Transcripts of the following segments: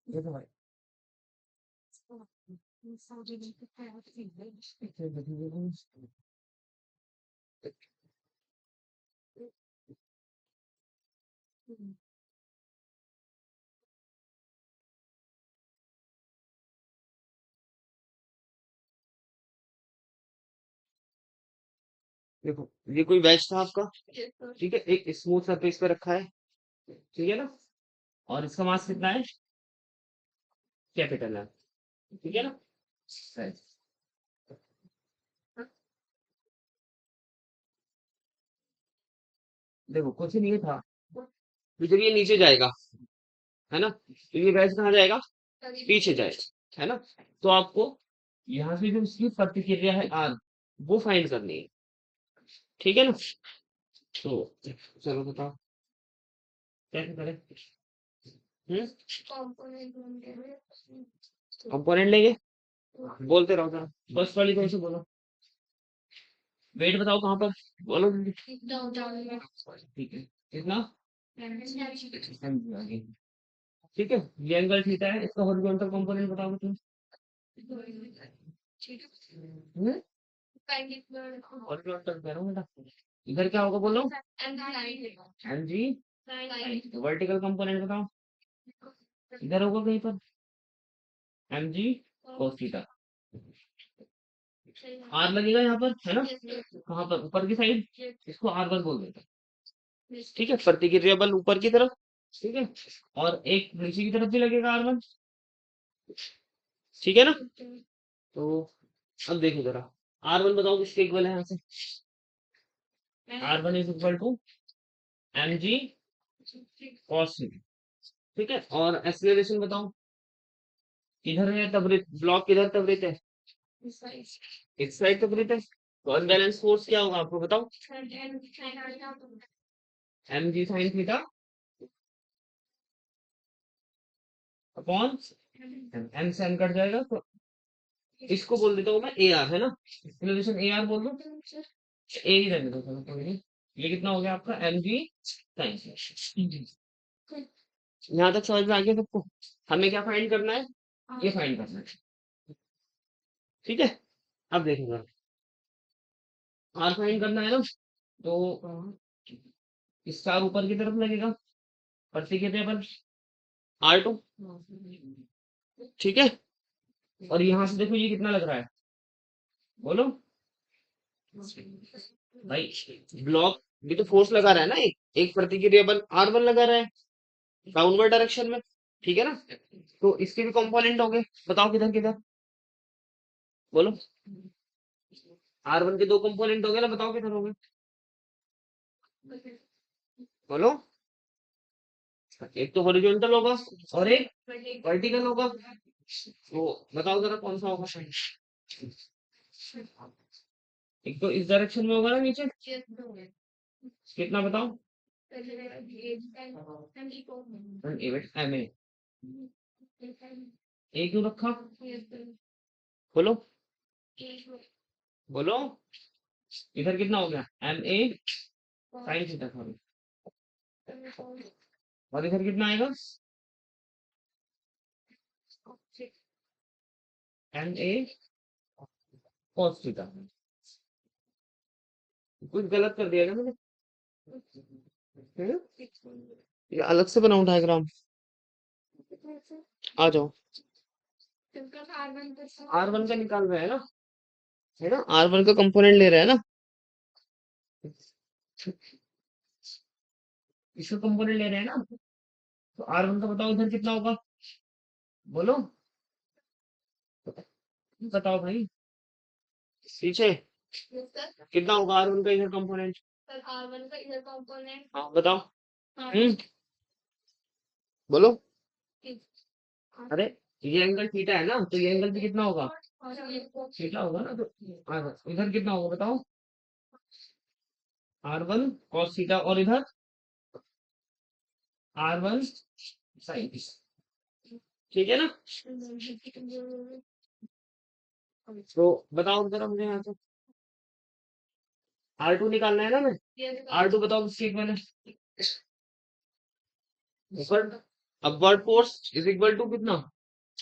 देखो भाई देखो, ये कोई बैच था आपका, ठीक है, एक स्मूथ सरफेस पे रखा है, ठीक है ना, और इसका मास कितना है, कैपिटल है, ठीक है ना। Right. देखो कुछ नहीं था, तो जब ये नीचे जाएगा, है ना, तो ये बैच कहाँ जाएगा, पीछे जाएगा, है ना। तो आपको यहाँ से जो इसकी प्रतिक्रिया है आर, वो फाइंड करनी है, ठीक है ना। तो चलो बताओ कैसे करें। हम्म, कंपोनेंट लेंगे, बोलते रहो जरा, फर्स्ट वाली कौन सी बोलो, वेट बताओ कहाँ पर, बोलो जल्दी। ठीक है, कितना, mg आगे, ठीक है, ये एंगल थीटा है, इसका हॉरिजॉन्टल कंपोनेंट बताओ तुम। हॉरिजॉन्टल कह रहा हूँ बेटा, इधर क्या होगा बोलो, mg, वर्टिकल कंपोनेंट बताओ, इधर होगा कहीं पर, mg cos थीटा, आर लगेगा यहाँ पर, है ना, कहाँ पर, ऊपर की साइड, इसको आर वन बोल देते हैं, ठीक है, प्रतिक्रिया बल ऊपर की तरफ, ठीक है, और एक नीचे की तरफ भी लगेगा आर वन, ठीक है ना। तो अब देखो जरा, आर वन बताओ किसके इक्वल है यहाँ से, R one is equal to M G cos theta, ठीक है, और एक्सीलरेशन बताओ, किधर है त्वरित, ब्लॉक किधर त्वरित है, इस साइड त्वरित है, तो अनबैलेंस फोर्स क्या होगा आपको बताओ, M G sine theta upon M से एम कट जाएगा, तो इसको बोल देता हूँ मैं ए आर, है ना, एक्सीलरेशन ए आर बोल दो, ए ही रहने दो, चलो कोई नहीं। ये कितना हो गया आपका एम जी साइन, यहाँ तक समझ में आ गया सबको, हमें क्या फाइंड करना है, ये फाइंड करना है, ठीक है। अब देखो आर फाइंड करना है ना, तो स्टार ऊपर की तरफ लगेगा, प्रतिक्रिया पर आर टू, ठीक है, और यहाँ से देखो ये कितना लग रहा है, बोलो भाई, ब्लॉक भी तो फोर्स लगा रहा है ना, एक प्रतिक्रिया बल आर वन लगा रहा है डाउनवर्ड डायरेक्शन में, ठीक है ना, तो इसके भी कंपोनेंट होंगे, बताओ किधर किधर, बोलो, आर वन के दो कंपोनेंट होंगे ना, बताओ किधर होंगे, बोलो, एक तो हॉरिजॉन्टल होगा और एक वर्टिकल होगा, तो बताओ जरा कौन सा होगा, एक तो इस डायरेक्शन में होगा ना नीचे, कितना बताओ, एम ए, ए क्यों रखा, बोलो, बोलो, इधर कितना हो गया एम ए साइन थीटा था, और इधर कितना आएगा एम ए कॉस थीटा, कुछ गलत कर दिया क्या मैंने, हम्म? ये अलग से बनाऊं डायग्राम, आ जाओ, आर वन का निकाल रहे हैं ना, है ना, आर वन का कंपोनेंट ले रहे हैं ना, इसका कंपोनेंट ले रहे हैं ना, तो आर वन का बताओ इधर कितना होगा, बोलो, बताओ भाई, पीछे कितना होगा आर वन का इधर कंपोनेंट, हाँ बताओ, हम्म, बोलो, अरे ये एंगल थीटा है ना, तो ये एंगल भी कितना होगा, थीटा होगा ना, तो इधर कितना होगा बताओ, आर वन कॉस थीटा, और इधर आर वन साइन, ठीक है ना। तो बताओ जरा मुझे यहाँ से, आर टू निकालना है ना, मैं आर टू बताओ किसके इक्वल है, ऊपर, upward force is equal to कितना,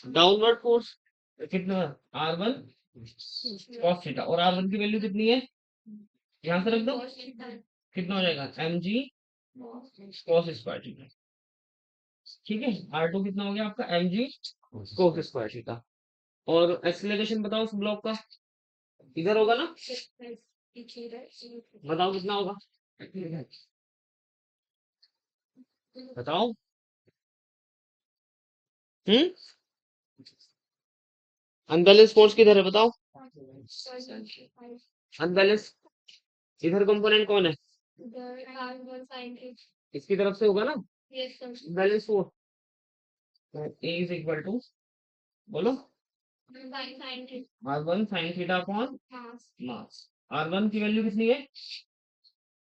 डाउनवर्ड फोर्स कितना, R1 cos थीटा, और R1 की वैल्यू कितनी है, यहां से रख दो, कितना हो जाएगा mg cos स्क्वायर थीटा। ठीक है, R2 कितना हो गया आपका mg cos स्क्वायर थीटा। और एक्सीलरेशन बताओ उस ब्लॉक का, इधर होगा ना, बताओ कितना होगा, बताओ। हम्म, अनबैलेंस फोर्स किधर है बताओ, अनबैलेंस, इधर कंपोनेंट कौन है, इसकी तरफ से होगा ना बैलेंस फोर्स, तो ए इज इक्वल टू, बोलो, R1 sin theta upon mass. R1 की वैल्यू कितनी है,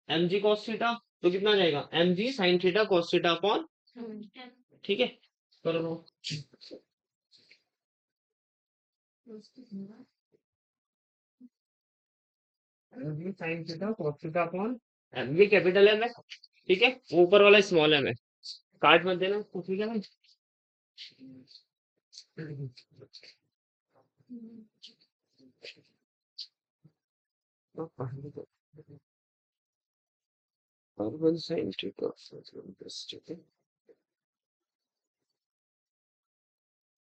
mg cos थीटा, तो कितना आ जाएगा mg sin theta cos theta upon, ठीक है, करो लो। mg sin theta cos theta upon m, ये कैपिटल एम है, ठीक है, ऊपर वाला स्मॉल एम है, काट मत देना तो, ठीक है भाई। R1 sin थीटा, ठीक है,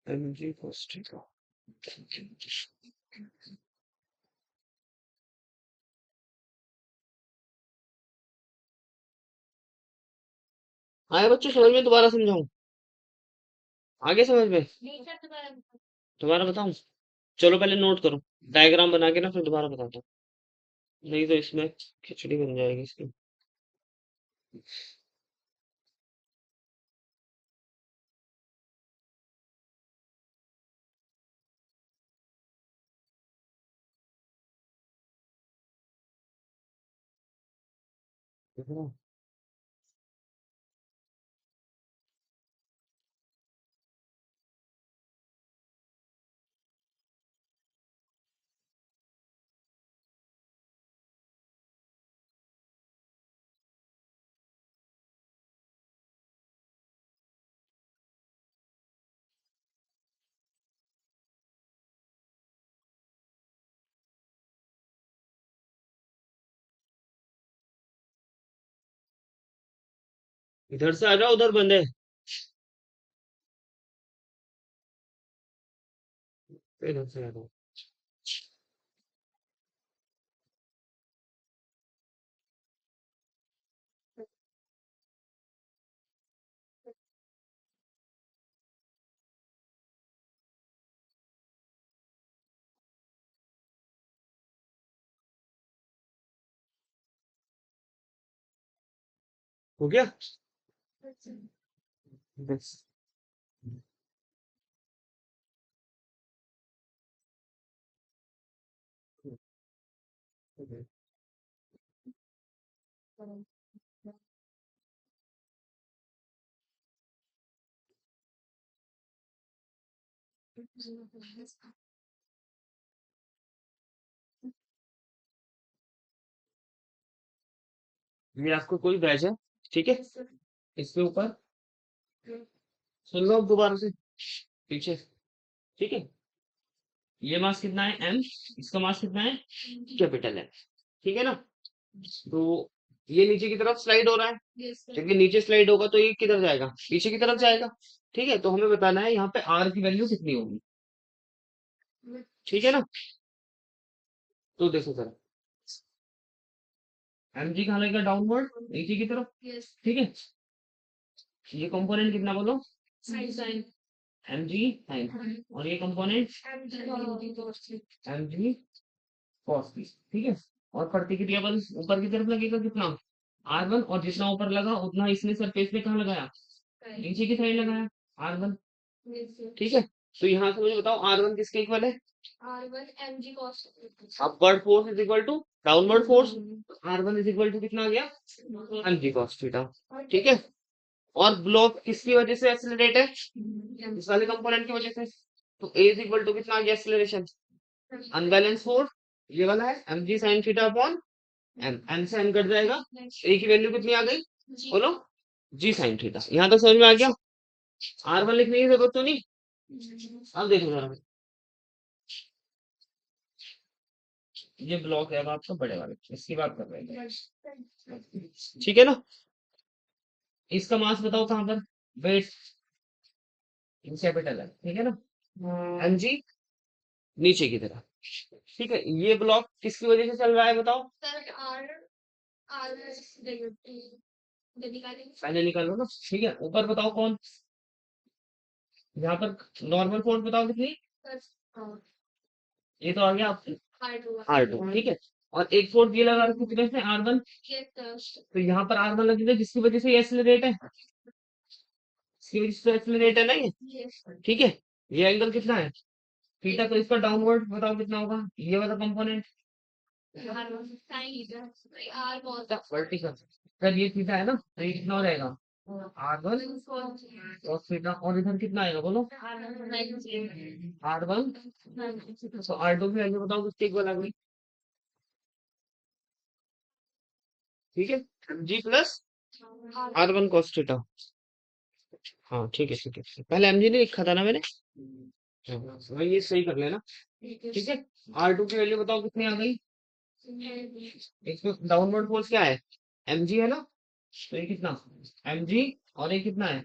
mg cos थीटा, आए बच्चों समझ में, दोबारा समझाऊं, आगे समझ में, दोबारा बताऊं, चलो पहले नोट करो, डायग्राम बना के ना फिर दोबारा बताता हूँ, नहीं तो इसमें खिचड़ी बन जाएगी इसकी। देखो, इधर से आ जाओ, उधर बंद है, इधर से आ जाओ। हो गया, बस। ये आपको कोई बैच है, ठीक है, इसके ऊपर सुन लो अब दोबारा से पीछे, ठीक है, ये मास कितना है एम, इसका मास कितना है कैपिटल है, ठीक है ना, तो ये नीचे की तरफ स्लाइड हो रहा है, जब ये नीचे स्लाइड होगा तो ये किधर जाएगा, पीछे की तरफ जाएगा, ठीक है, तो हमें बताना है यहाँ पे आर की वैल्यू कितनी होगी, ठीक है ना, तो देखो जरा, एम जी कहाँ लगेगा, डाउनवर्ड नीचे की तरफ, ठीक है, ये कंपोनेंट कितना बोलो, एम जी साइन, और ये कंपोनेंट एम जी कॉस की, ठीक है, और प्रतिक्रिया बल ऊपर की तरफ लगेगा कितना, R1, और जितना ऊपर लगा उतना इसने सरफेस पे कहाँ लगाया, नीचे की साइड लगाया, R1, ठीक है, तो यहाँ से मुझे बताओ R1 किसके इक्वल है, upward force is equal to downward force, R1 is equal to कितना आ गया, mg cos थीटा, ठीक है, और ब्लॉक किसकी वजह से एक्सीलरेट है, इस वाले कंपोनेंट की वजह से, तो A इज इक्वल टू कितना आ गया एक्सीलरेशन, अनबैलेंस फोर्स, ये वाला है mg sin theta upon m से n कट जाएगा, A की वैल्यू कितनी आ गई, बोलो, g sin थीटा, यहाँ तक समझ में आ गया, R1 लिखने की जरूरत तो नहीं। अब देखो जरा, ये ब्लॉक है अब आपका बड़े वाले, इसकी बात कर रहे हैं, ठीक है ना। इसका मास बताओ कहाँ पर, वेट कैपिटल है, ठीक है ना, एम जी नीचे की तरफ, ठीक है। ये ब्लॉक किसकी वजह से चल रहा है बताओ, पहले निकालो ना, ठीक है। ऊपर बताओ कौन, यहाँ पर नॉर्मल फोर्स बताओ कितनी, ये तो आ गया आपकी R2, ठीक है। और एक फोर्स ये लगा रखी कितने से, R1, तो यहाँ पर R1 लगी है जिसकी वजह से ये एक्सेलरेट है, इसकी वजह से एक्सेलरेट है ना ये, ठीक है। ये एंगल कितना है, थीटा, तो इसका डाउनवर्ड बताओ कितना होगा, ये वाला कंपोनेंट वर्टिकल, सर ये थीटा है ना, तो ये कितना हो जाएगा, R1 और थीटा, और इधर कितना आएगा बोलो, R1, तो R2 की वैल्यू बताओ कितनी इक्वल आ गई, ठीक है, जी प्लस R1 cos थीटा, हाँ ठीक है ठीक है, पहले mg नहीं लिखा था ना मैंने, हाँ, वही ये सही कर लेना, ठीक है। R2 की वैल्यू बताओ कितनी आ गई, इसमें डाउनवर्ड फोर्स क्या है, mg है ना, तो ये कितना, mg, और ये कितना है,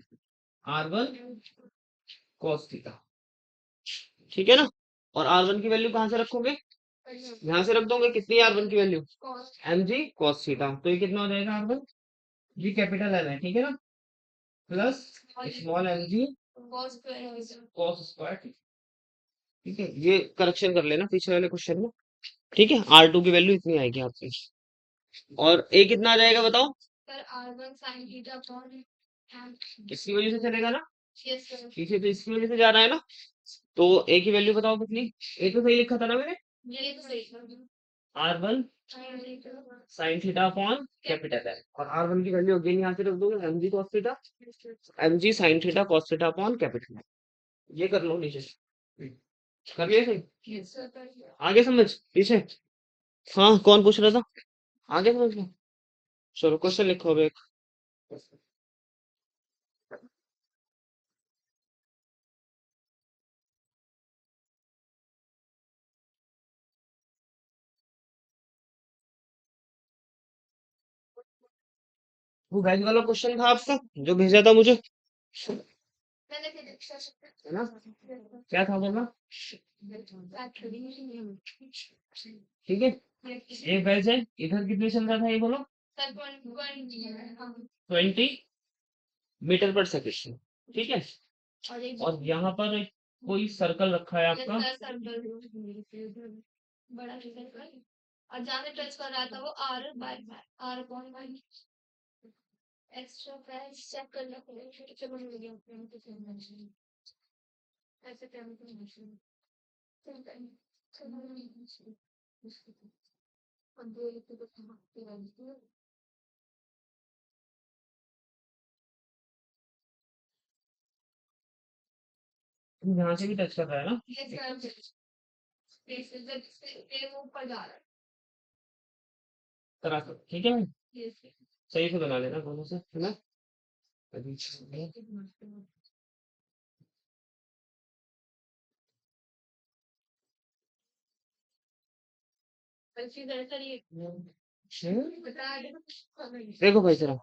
R1 cos थीटा, ठीक है ना। और R1 की वैल्यू कहाँ से रखोगे, यहाँ से रख दोगे, कितनी है R1 की वैल्यू, mg cos थीटा, तो ये कितना हो जाएगा R1, जी कैपिटल L है, ठीक है ना, plus small mg cos square, ठीक है। ये करेक्शन कर लेना पीछे वाले क्वेश्चन में, ठीक है। R2 की वैल्यू इतनी आएगी आपकी, और ए कितना आ जाएगा बताओ, किसकी वजह से चलेगा ना, पीछे तो इसकी वजह से जा रहा है ना, तो ए की वैल्यू बताओ कितनी, ए तो सही लिखा था ना मैंने, R1 sign theta upon capital है, और R1 की वैल्यू अगेन यहाँ से रख दोगे, mg cos theta, mg sine theta cos theta upon capital, ये कर लो नीचे से। कर लिया सही, आगे समझ पीछे, हाँ कौन पूछ रहा था, आगे समझ लो, चलो क्वेश्चन लिखो अब एक, वो बैग वाला क्वेश्चन था आपका जो भेजा था मुझे, है ना, क्या था बोलना, ठीक है। एक बैच है, इधर कितने चल रहा था ये बोलो, 20 मीटर पर सेकेंड, ठीक है। और यहाँ पर कोई सर्कल रखा है आपका, यहाँ से भी टच कर रहा है ना, करा कर, ठीक है, सही से बना लेना दोनों से, है ना, अभी देखो भाई जरा,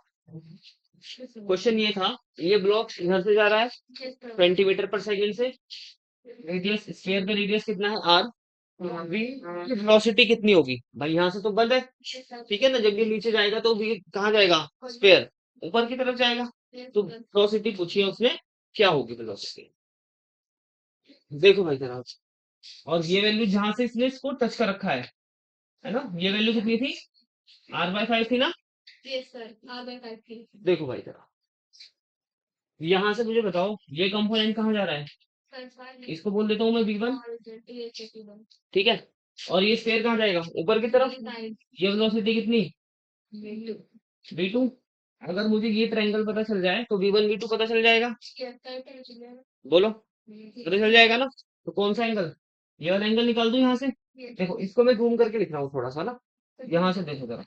क्वेश्चन ये था, ये ब्लॉक इधर से जा रहा है 20 मीटर पर सेकंड से, रेडियस स्फीयर का रेडियस कितना है आर, वी की वेलोसिटी कितनी होगी भाई, यहाँ से तो बंद है, ठीक है ना, जब ये नीचे जाएगा तो वी कहाँ जाएगा, स्फीयर ऊपर की तरफ जाएगा, तो वेलोसिटी पूछी है उसने, क्या होगी वेलोसिटी, देखो भाई जरा, और ये वैल्यू जहां से इसने इसको टच कर रखा है ना, ये वैल्यू कितनी थी, R/5 थी ना, देखो भाई जरा, यहाँ से मुझे बताओ ये कंपोनेंट कहाँ जा रहा है, इसको बोल देता हूँ मैं V1, ठीक है। और ये स्फीयर कहाँ जाएगा, ऊपर की तरफ, ये वेलोसिटी कितनी, V2, अगर मुझे ये ट्रायंगल पता चल जाए तो V1 V2 पता चल जाएगा, बोलो पता चल जाएगा ना, तो कौन सा एंगल, ये वाला एंगल निकाल दूं यहाँ से, देखो इसको मैं जूम करके लिख रहा हूँ थोड़ा सा ना, यहाँ से देखो जरा,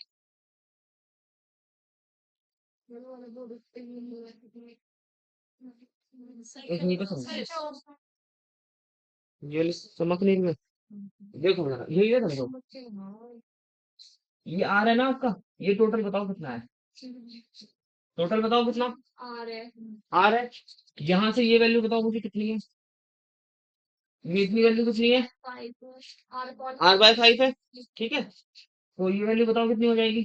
एक नहीं तो समझो ये वाली चमक नहीं में। देखो जरा यही है, देखो ये आर है ना आपका, ये टोटल बताओ कितना है, टोटल बताओ कितना आर है। यहाँ से ये वैल्यू बताओ मुझे कितनी है, ये इतनी वैल्यू कितनी है, आर बाय 5 है। ठीक है, तो ये वैल्यू बताओ कितनी हो जाएगी,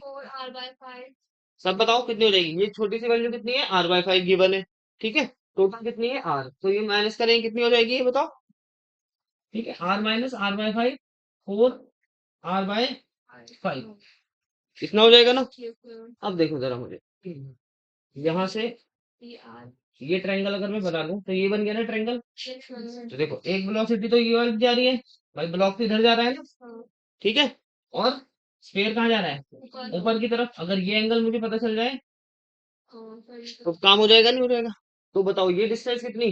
सब बताओ कितनी हो जाएगी, ये छोटी सी वैल्यू कितनी है, आर बाय 5 गिवन है। ठीक है, टोटल कितनी है आर, तो ये माइनस करेंगे कितनी हो जाएगी ये बताओ। ठीक है, R minus R by 5, 4 R by 5 कितना हो जाएगा ना। अब देखो जरा मुझे, यहाँ से ये ट्रायंगल अगर मैं बना लूं तो ये बन गया ना ट्रायंगल। तो देखो एक वेलोसिटी तो ये वाली जा रही है, भाई ब्लॉक तो इधर जा रहा है ना। ठीक है, और स्फीयर कहाँ जा रहा है, ऊपर की तरफ। अगर ये एंगल मुझे पता चल जाए तो काम हो जाएगा, नहीं हो जाएगा। तो बताओ ये डिस्टेंस कितनी,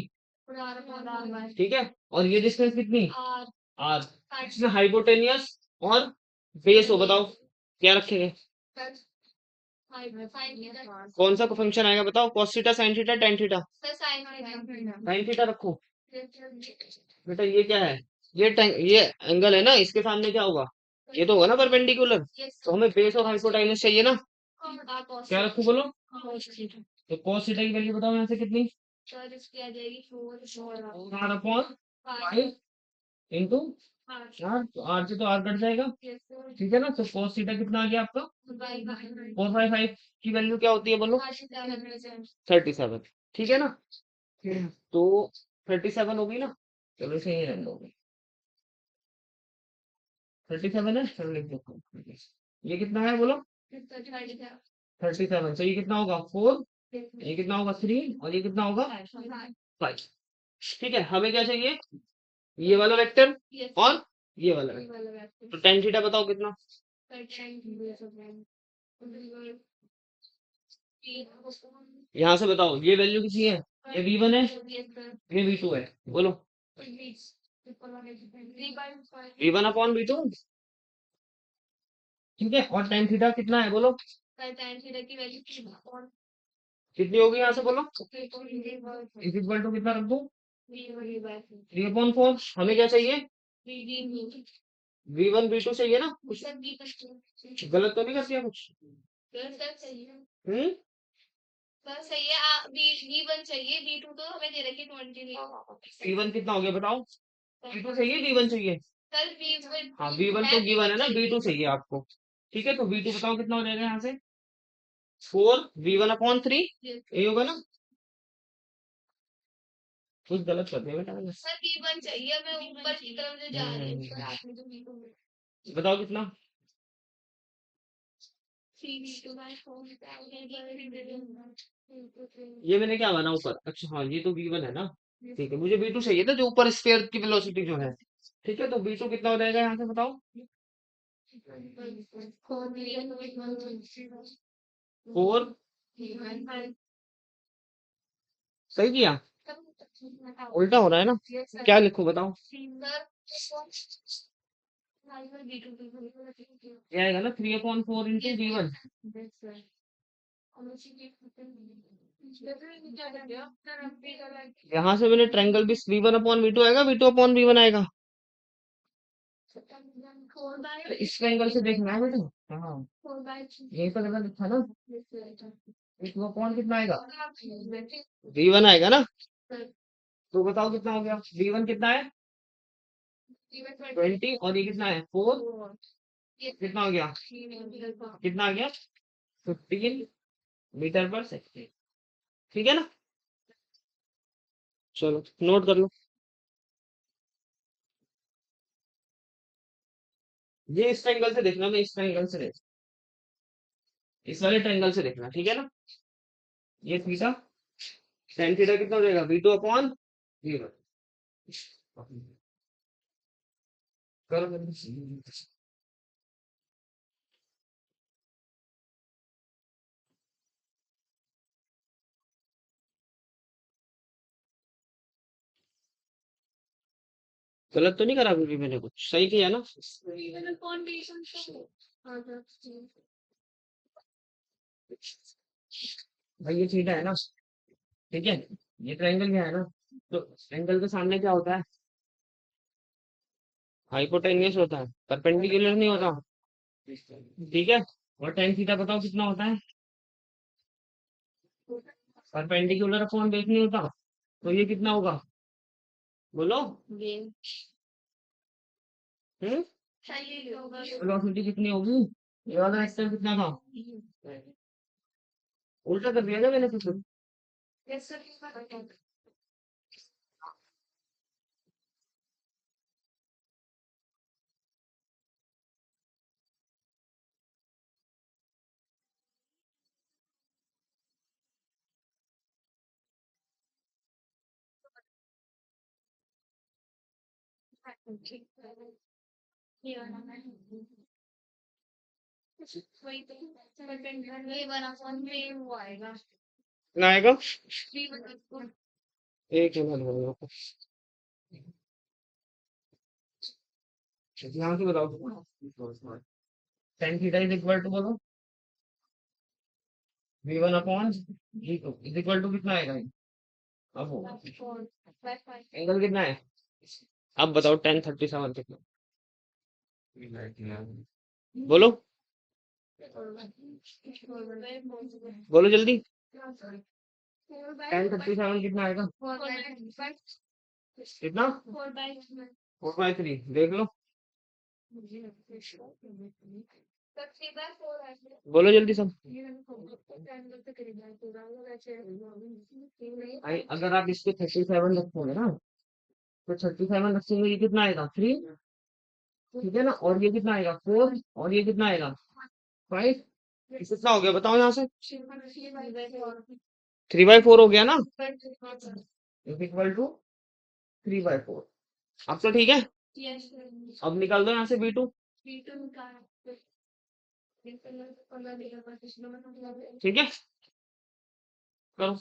ठीक है, और ये डिस्टेंस कितनी आर। इसमें हाइपोटेनियस और बेस हो, बताओ क्या रखेंगे, कौन सा फंक्शन आएगा बताओ, cos theta sin theta tan theta, sin theta रखो। बेटा ये क्या है, ये एंगल है ना, इसके सामने क्या होगा, ये तो होगा ना परपेंडिकुलर। तो हमें बेस और हाइपोटेन्यूज चाहिए ना, क्या रखूं बोलो। तो cos थीटा की वैल्यू बताओ यहाँ से कितनी, 4/5 इंटू आर, तो आर से तो आर कट जाएगा। ठीक है ना, तो cos थीटा कितना आ गया आपका, 4/5 की वैल्यू क्या होती है बोलो, 37। ठीक है ना, तो 37 होगी ना, चलो इसे यही रहने दो, 37 है, चलो लिख दो। ये कितना है बोलो, 37, तो ये कितना होगा 4, ये कितना होगा 3, और ये कितना होगा 5। ठीक है, हमें क्या चाहिए, ये वाला वेक्टर और ये वाला वेक्टर। तो tan थीटा बताओ कितना, यहाँ से बताओ ये वैल्यू किसी है, ये V1 है, ये V2 है, बोलो V1/V2। ठीक है, और tan थीटा कितना है बोलो, कितनी होगी यहाँ से बोलो, इज इक्वल टू कितना रख दूं, 3/4। हमें क्या चाहिए, V1 V2 चाहिए ना, कुछ गलत तो नहीं कर दिया कुछ, हम्म V1 कितना हो गया बताओ, V2 चाहिए V1 चाहिए, हाँ V1 तो गिवन है ना, V2 चाहिए आपको। ठीक है, तो V2 बताओ कितना हो जाएगा यहाँ से, 4V1/3, ये होगा ना, कुछ गलत कर दिया बेटा मैंने। बताओ कितना, ये मैंने क्या माना ऊपर, अच्छा हाँ ये तो V1 है ना। ठीक है, मुझे V2 चाहिए था, जो ऊपर स्फीयर की वेलोसिटी जो है। ठीक है, तो V2 कितना हो जाएगा यहाँ से बताओ, 4, सही किया, उल्टा हो रहा है ना, क्या लिखूं बताओ, ये आएगा ना 3/4 इंटू V1। यहाँ से मैंने ट्रायंगल भी V1/V2 आएगा, V2/V1 आएगा। तो इस ट्रायंगल से देखना है बेटा, हाँ यही तो गलत था ना, V2/, कितना आएगा, V1 आएगा ना। तो बताओ कितना हो गया, V1 कितना है 20, और ये कितना है 4, कितना हो गया, कितना आ गया 15 मीटर पर सेकेंड। ठीक है ना, चलो नोट कर लो, ये इस ट्रायंगल से देखना, मैं इस ट्रायंगल से देख, इस वाले ट्रायंगल से देखना, ठीक है ना। ये थीटा, tan थीटा कितना हो जाएगा, V2/V1। करो जल्दी। गलत तो नहीं करा अभी भी, मैंने कुछ सही किया ना। भाई ये थीटा है ना, ठीक है, ये ट्रायंगल क्या है ना, तो एंगल के सामने क्या होता है? हाइपोटेन्यूस होता है, परपेंडिकुलर नहीं होता। ठीक है। और टेन थीटा बताओ कितना होता है? परपेंडिकुलर अपॉन बेस नहीं होता। तो ये कितना होगा? बोलो। हम्म। वेलोसिटी कितनी होगी? ये वाला वेक्टर कितना था? उल्टा कर दिया क्या मैंने कुछ? कितना आएगा? एक मिनट बोलो। यहाँ से बताओ। Ten theta is equal to बोलो V1 upon V2 is equal to कितना आएगा? अब एंगल कितना है? अब बताओ 1037 कितना? बोलो। बोलो जल्दी। 1037 कितना आएगा? कितना? 4/3 देख लो। बोलो जल्दी सब। अगर आप इसको 37 रखोगे ना, तो 37 रखेंगे, ये कितना आएगा? 3। ठीक है ना? और ये कितना आएगा? 4। और ये कितना आएगा? 5। कितना हो गया बताओ यहाँ से? 3/4 हो गया ना? Is equal to 3/4। अब तो ठीक है। अब निकाल दो यहाँ से B2। ठीक है, करो।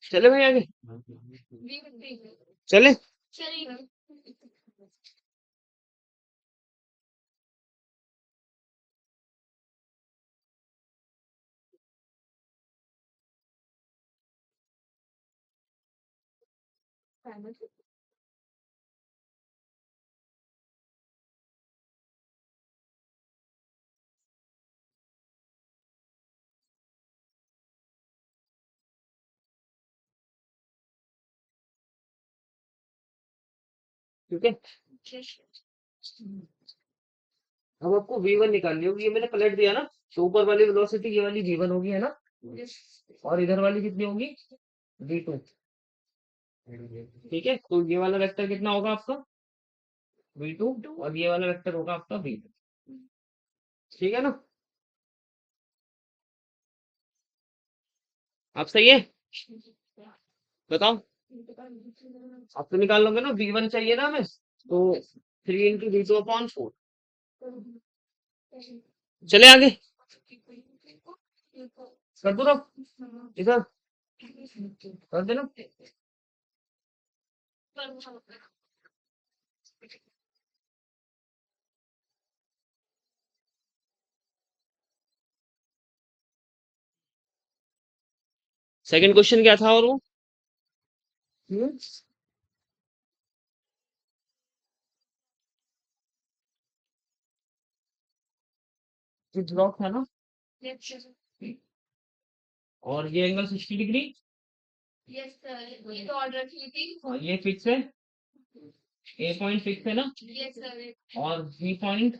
चले भाई आगे। चले। ठीक है। अब आपको V1 निकालनी होगी। ये मैंने पलट दिया ना, तो ऊपर वाली वेलोसिटी ये वाली V1 होगी, है ना? और इधर वाली कितनी होगी? V2। ठीक है, तो ये वाला वेक्टर कितना होगा आपका? V2। और ये वाला वेक्टर होगा आपका V2। ठीक है ना? आप सही है? बताओ। आप तो निकाल लोगे ना, V1 चाहिए ना हमें, तो 3 × V2/4। चले आगे। कर दो ना इधर, कर देना। सेकंड क्वेश्चन क्या था और वो? हम्म, ब्लॉक था ना? और ये एंगल 60 डिग्री। और ये फिक्स है। ए पॉइंट फिक्स है ना? और बी पॉइंट।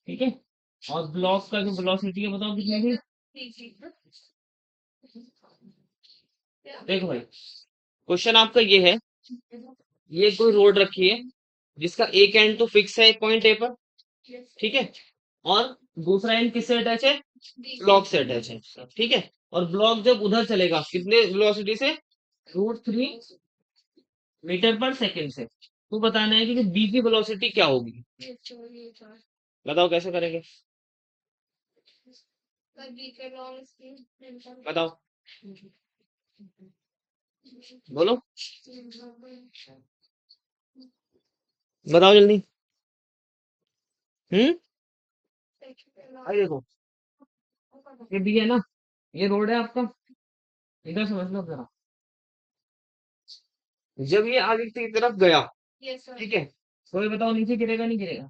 ठीक है। और ब्लॉक का जो वेलोसिटी है बताओ कितनी थी? देखो भाई, क्वेश्चन आपका ये है, ये कोई रोड रखी है जिसका एक एंड तो फिक्स है पॉइंट ए पर। ठीक है। और दूसरा एंड किससे अटैच है? ब्लॉक से अटैच है, ठीक है। और ब्लॉक जब उधर चलेगा कितने वेलोसिटी से, √3 मीटर पर सेकेंड से, तो बताना है कि बी की वेलोसिटी क्या होगी। बताओ कैसे करेंगे, बताओ, बोलो, बताओ जल्दी। हम्म। अरे देखो, ये बी है ना, ये रोड है आपका, इधर समझ लो जरा। जब ये आगे की तरफ गया, ठीक है, तो ये बताओ नीचे गिरेगा नहीं गिरेगा,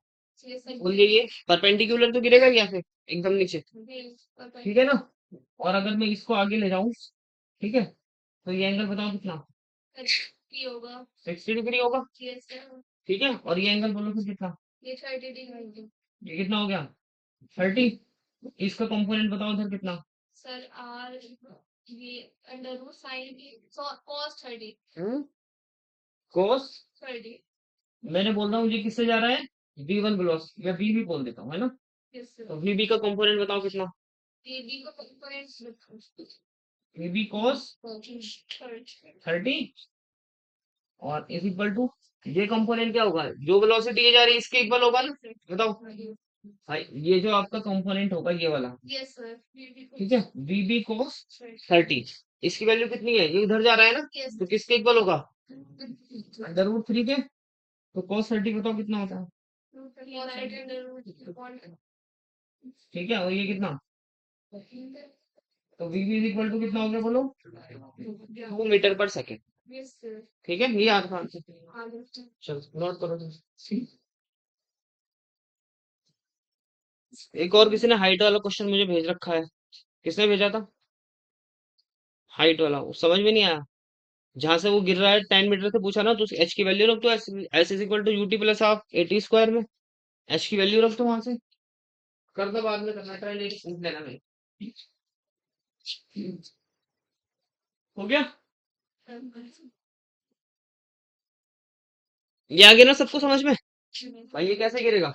बोलिए, ये परपेंडिकुलर तो गिरेगा यहाँ से एकदम नीचे, ठीक है ना। और अगर मैं इसको आगे ले जाऊं, ठीक है, तो ये एंगल बताओ कितना, 60 डिग्री होगा, ठीक है। और ये एंगल बोलो फिर कितना, ये कितना हो गया, 30। इसका कंपोनेंट बताओ उधर कितना, कोस, मैंने बोल रहा हूँ ये किससे जा रहा है, V1 ग्लॉस, या बी भी बोल देता हूँ, है ना। तो VB का कंपोनेंट बताओ कितना, VB cos 30, और इज इक्वल टू, ये कंपोनेंट क्या होगा, जो वेलोसिटी ये जा रही है इसके इक्वल होगा ना, बताओ। भाई ये जो आपका कंपोनेंट होगा ये वाला, ठीक है, VB cos 30, इसकी वैल्यू कितनी है, ये इधर जा रहा है ना, तो किसके इक्वल होगा, √3 के। तो cos 30 बताओ कितना होता है, ठीक है। और ये कितना, तो VB इज इक्वल टू कितना हो गया बोलो, 2 मीटर पर सेकेंड, ठीक है। ये आपका आंसर, चलो नोट करो तुम। एक और किसी ने हाइट वाला क्वेश्चन मुझे भेज रखा है, किसने भेजा था, हाइट वाला, वो समझ में नहीं आया। जहां से वो गिर रहा है 10 मीटर से पूछा ना, तो एच की वैल्यू रख दो, S is equal to UT plus half AT square में, एच की वैल्यू रख दो वहां से, कर दो, बाद में करना, ट्राई नहीं पूछ लेना भाई। हो गया, ये आ गया ना सबको समझ में। भाई ये कैसे गिरेगा,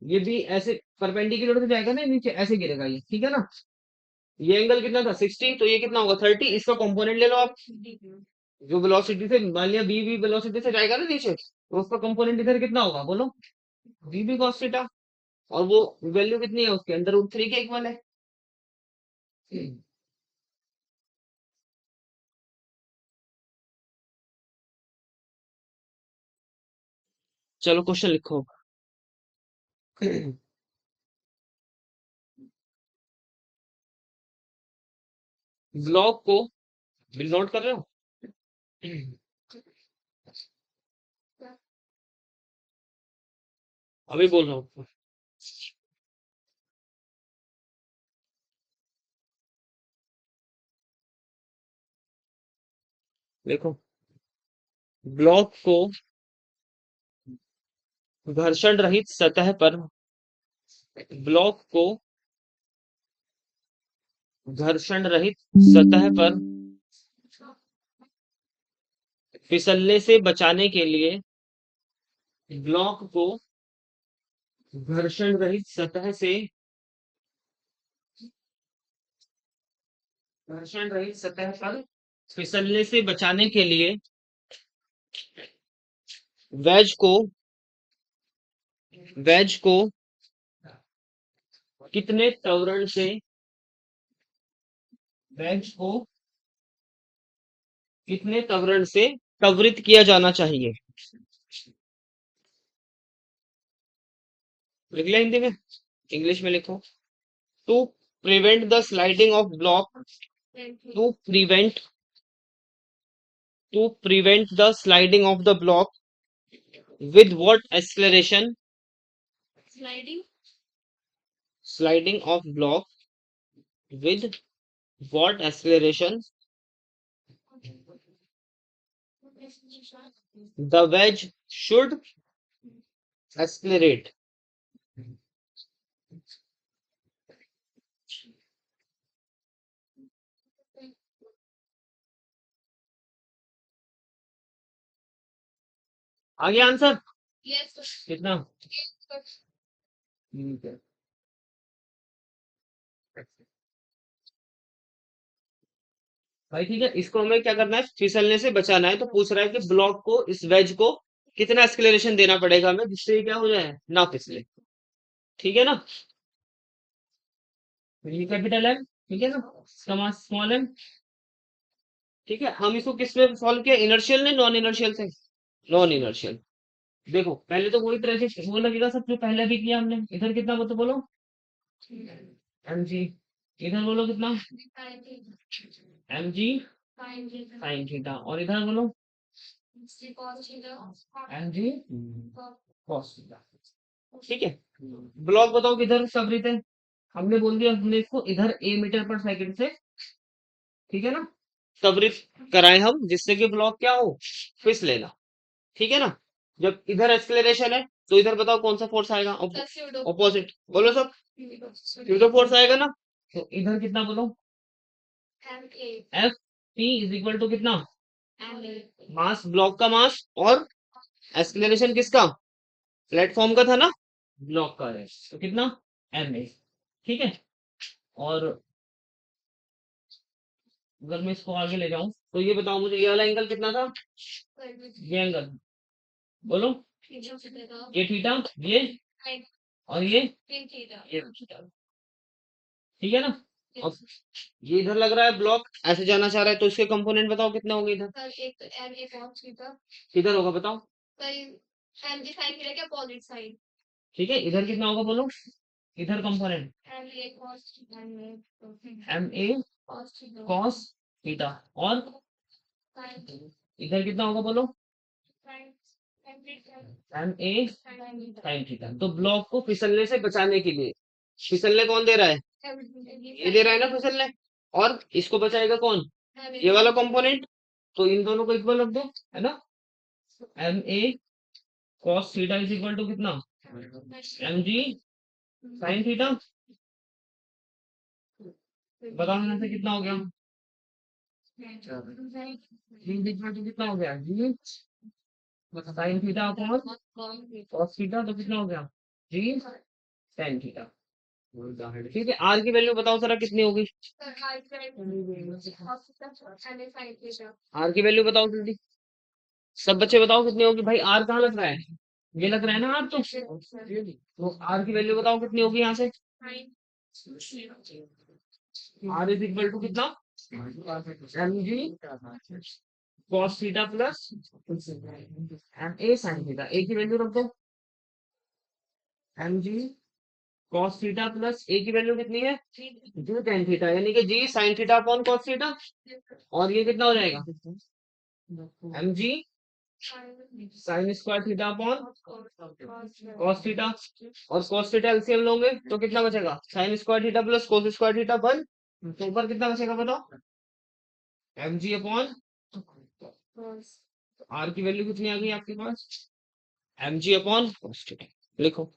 ये भी ऐसे परपेंडिकुलर से जाएगा ना नीचे, ऐसे गिरेगा ये, ठीक है ना। ये एंगल कितना था 60, तो ये कितना होगा 30, इसका कंपोनेंट ले लो आप, जो वेलोसिटी से, मान लिया बी भी वेलोसिटी से जाएगा ना नीचे, तो उसका कंपोनेंट इधर कितना होगा बोलो, बी भी cos थीटा, और वो वैल्यू कितनी है उसके अंदर, √3 के इक्वल है। चलो क्वेश्चन लिखो। ब्लॉक को, बिल नोट कर रहे हो, अभी बोल रहा हूँ, देखो, ब्लॉक को घर्षण रहित सतह पर, ब्लॉक को घर्षण रहित सतह पर फिसलने से बचाने के लिए, ब्लॉक को घर्षण रहित सतह से, घर्षण रहित सतह पर फिसलने से बचाने के लिए वेज को, वेज को कितने त्वरण से, वेज को कितने त्वरण से त्वरित किया जाना चाहिए, लिख लिया हिंदी में, इंग्लिश में लिखो। To prevent the sliding of block, to prevent, to prevent the sliding of the block with what acceleration, sliding of block with what acceleration the wedge should accelerate। आगे आंसर कितना, ठीक है। भाई ठीक है, इसको हमें क्या करना है, फिसलने से बचाना है। तो पूछ रहा है कि ब्लॉक को, इस वेज को कितना एक्सलेरेशन देना पड़ेगा हमें, जिससे ये क्या हो जाए, ना फिसले। ठीक है ना। तो ये कैपिटल एम, ठीक है ना, इसका मास स्मॉल एम। ठीक है, हम इसको किस में सॉल्व किया, इनर्शियल ने नॉन इनर्शियल से, नॉन इनर्शियल। देखो पहले तो वही तरह वो लगेगा सब जो पहले भी किया हमने। इधर कितना बोलो, एम जी। इधर बोलो कितना, एम जी साइन थीटा। और इधर बोलो एम जी कॉस थीटा। ठीक है। ब्लॉक बताओ किधर सवरित है, हमने बोल दिया हमने इसको इधर ए मीटर पर सेकंड से, ठीक है ना, सवरित कराए हम, जिससे कि ब्लॉक क्या हो, फिस लेना। ठीक है ना। जब इधर एक्सलेरेशन है तो इधर बताओ कौन सा फोर्स आएगा, ऑपोजिट। बोलो सब, यूडो फोर्स आएगा ना। तो इधर कितना बोलो, F P is equal to कितना, मास, ब्लॉक का मास, और एक्सलेरेशन किसका, प्लेटफॉर्म का था ना, ब्लॉक का है, तो कितना, एम ए। ठीक है। और अगर मैं इसको आगे ले जाऊं तो ये बताओ मुझे, ये वाला एंगल कितना था, ये एंगल बोलो, ये थीटा, ये, और ये थीटा। ठीक है ना। अब ये इधर लग रहा है ब्लॉक ऐसे जाना चाह रहा है, तो इसके कंपोनेंट बताओ कितने होंगे इधर, किधर होगा बताओ। ठीक है, इधर कितना होगा बोलो, इधर component M A cos theta. और इधर कितना होगा बोलो, एम ए साइन थीटा। तो ब्लॉक को फिसलने से बचाने के लिए, फिसलने कौन दे रहा है, ये दे रहा है ना फिसलने, और इसको बचाएगा कौन, ये वाला कंपोनेंट। तो इन दोनों को इक्वल रख दो, है ना। M A cos theta is equal to कितना, एम जी साइन थीटा। बताओ यहाँ से कितना हो गया, जी इज इक्वल टू कितना हो गया, G sine theta upon cos theta, तो कितना हो गया, जी साइन थीटा। ठीक है, आर की वैल्यू बताओ जरा कितनी होगी, आर की वैल्यू बताओ जल्दी, सब बच्चे बताओ कितनी होगी। भाई आर कहाँ लग रहा है, ये लग रहा है ना आर, तो आर की वैल्यू बताओ कितनी होगी यहाँ से, आर इज इक्वल टू कितना, M G cos theta plus M A sine theta. A की वैल्यू रख दो, M G cos theta plus A की वैल्यू कितनी है, जी टेन थीटा, यानी कि G sine theta upon cos theta. और ये कितना हो जाएगा, M G sine square theta upon cos theta. और कॉस थीटा एलसीएम लोगे तो कितना बचेगा, sine square theta plus cos square theta 1। तो ऊपर कितना बचेगा बताओ, एम जी अपॉन, आर की वैल्यू कितनी आ गई आपके पास, M G upon cos theta. लिखो।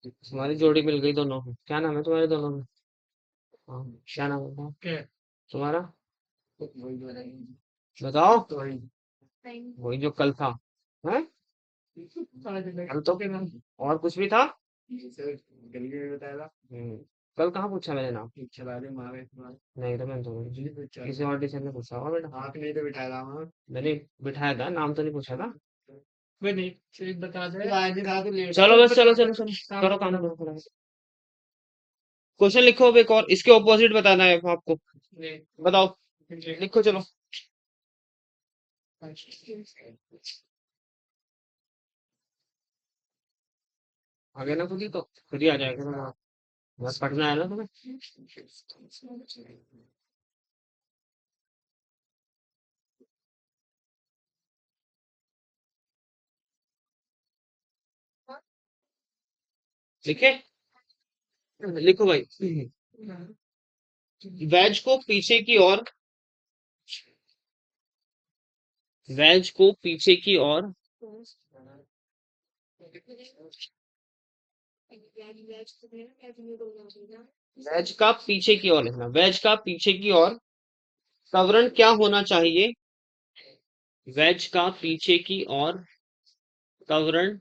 तुम्हारी जोड़ी मिल गई दोनों में, क्या नाम है तुम्हारे दोनों में, हाँ क्या नाम है तुम्हारा, बताओ। वही जो कल था, है कल तो, और कुछ भी था, कल कहाँ पूछा मैंने नाम, नहीं तो मैंने तो किसी और टीचर ने पूछा होगा बेटा, मैंने बिठाया था, नाम तो नहीं पूछा था। चलो बस, चलो चलो चलो करो काम करो। क्वेश्चन लिखो अब एक और, इसके ऑपोजिट बताना है आपको, बताओ, लिखो चलो। आ गया ना खुद ही, तो खुद ही आ जाएगा। बस पढ़ना है ना तुम्हें। लिखे, लिखो भाई। वेज को पीछे की ओर, वेज को पीछे की ओर, वेज का पीछे की ओर लिखना, वेज का पीछे की ओर कवरण क्या होना चाहिए, वेज का पीछे की ओर कवरण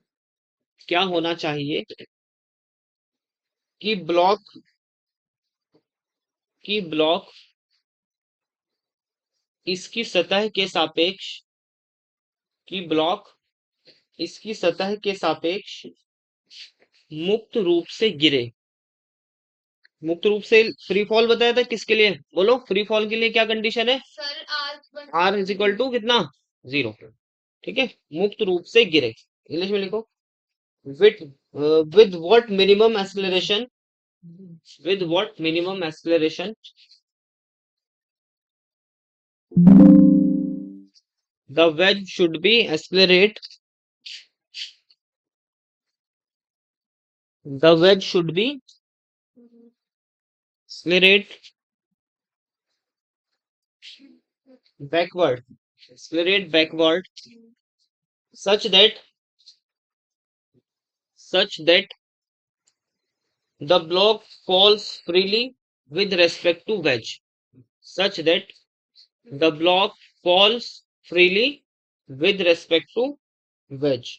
क्या होना चाहिए कि ब्लॉक, कि ब्लॉक इसकी सतह के सापेक्ष, कि ब्लॉक इसकी सतह के सापेक्ष मुक्त रूप से गिरे। मुक्त रूप से फ्री फॉल बताया था किसके लिए, बोलो फ्री फॉल के लिए क्या कंडीशन है, आर इज इक्वल टू कितना, 0। ठीक है, मुक्त रूप से गिरे, इंग्लिश में लिखो। With with what minimum acceleration, with what minimum acceleration the wedge should be accelerate, the wedge should be accelerate backward, accelerate backward such that, such that the block falls freely with respect to wedge, such that the block falls freely with respect to wedge।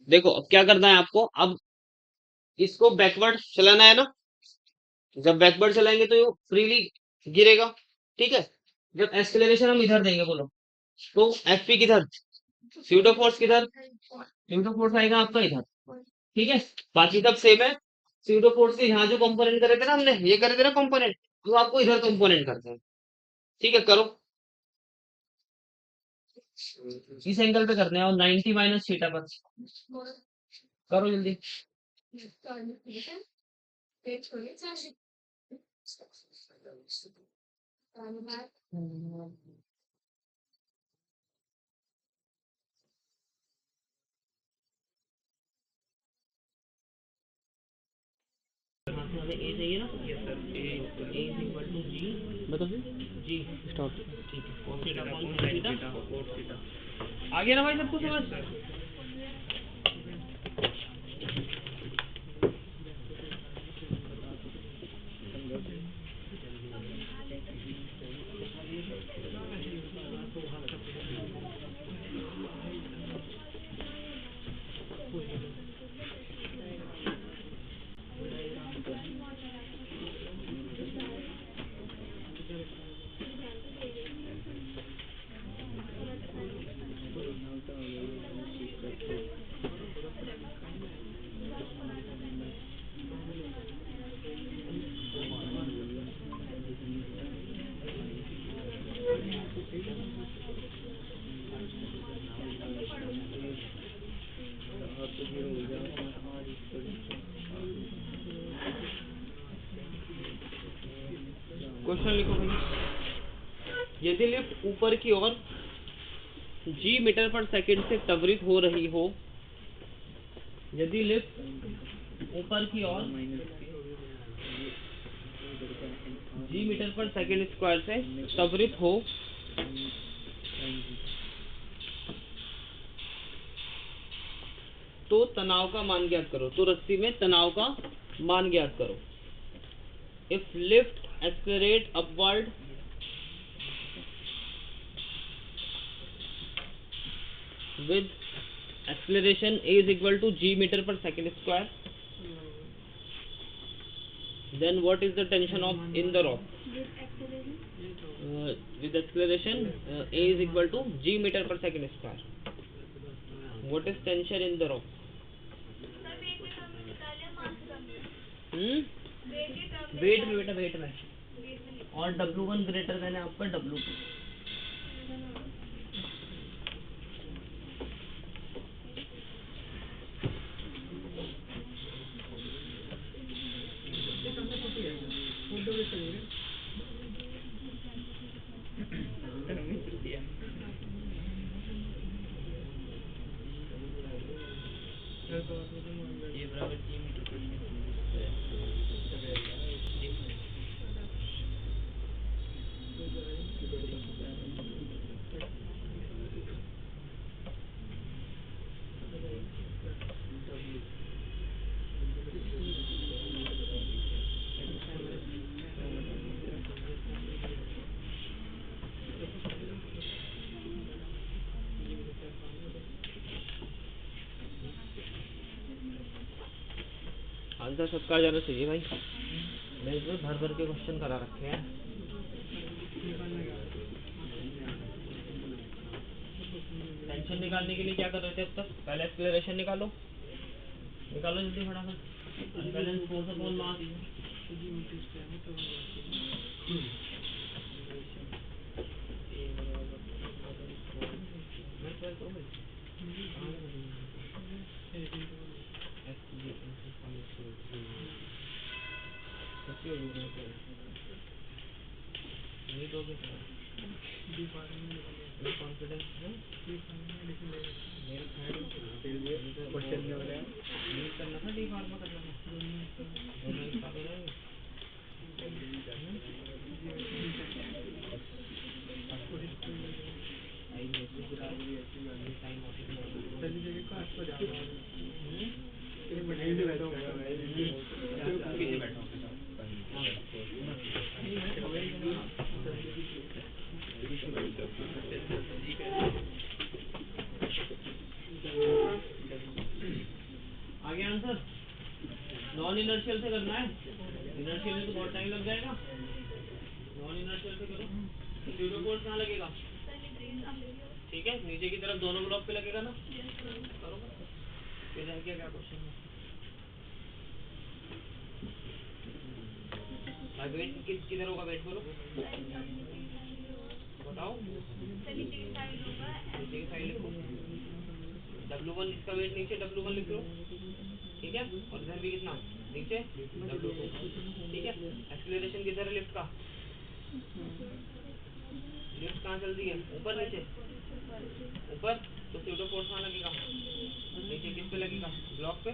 देखो अब क्या करना है आपको, अब इसको backward चलाना है ना, जब बैकवर्ड चलाएंगे तो ये फ्रीली गिरेगा। ठीक है, जब एक्सेलरेशन हम इधर देंगे बोलो, तो एफपी किधर, स्यूडो फोर्स किधर, स्यूडो फोर्स आएगा आपका इधर। ठीक है, बाकी सब सेम है। स्यूडो फोर्स के यहाँ जो कंपोनेंट करे थे ना हमने, ये करे थे ना कंपोनेंट, तो आपको इधर कंपोनेंट करते हैं। ठीक है, करो इस एंगल पे करने हैं, और 90 माइनस थीटा पर करो जल्दी। ए चाहिए ना, yes sir, A is equal to G, बता फिर जी स्टॉप। ठीक है, cos थीटा कौन sin थीटा cos थीटा, आ गया ना भाई सबको समझ। क्वेश्चन लिखो भाई, यदि लिफ्ट ऊपर की ओर जी मीटर पर सेकंड से त्वरित हो रही हो, यदि लिफ्ट ऊपर की ओर जी मीटर पर सेकंड स्क्वायर से त्वरित हो, तो तनाव का मान ज्ञात करो, तो रस्सी में तनाव का मान ज्ञात करो। If lift accelerate upward with acceleration a is equal to g meter per second square, then what is the tension of in the rock, with acceleration a is equal to g meter per second square, what is tension in the rock, weight में बेटा, wait में, और W1 greater than है आपका W2। ये बराबर जी metre पर answer सबका आ जाना चाहिए भाई। मैं इसमें भर भर के क्वेश्चन करा रखे हैं। टेंशन निकालने के लिए क्या कर रहे थे अब तक? पहले एक्सेलरेशन निकालो, निकालो जल्दी फटाफट। Unbalance force upon mass. नहीं दोगे कॉन्फिडेंस है क्वेश्चन क्या हो रहा है? नहीं करना था, डी फार्मा करना था, दोनों एक साथ हो जाएंगे। आगे आंसर नॉन इनर्शियल से करना है। इनर्शियल में तो बहुत टाइम लग जाएगा। नॉन इनर्शियल से करो। स्यूडो फोर्स कहाँ लगेगा? ठीक है, नीचे की तरफ दोनों ब्लॉक पे लगेगा ना। करो फिर रह गया क्या क्वेश्चन में? वेट किधर होगा? वेट करो, बताओ। नीचे की साइड लिखो। W1 इसका वेट नीचे W1 लिख लो, ठीक है। और इधर भी कितना नीचे W2, ठीक है। एक्सीलरेशन किधर है लिफ्ट का? लिफ्ट कहाँ चलती है? ऊपर नीचे? ऊपर। तो स्यूडो फोर्स कहाँ लगेगा? नीचे। किस पे लगेगा? ब्लॉक पे।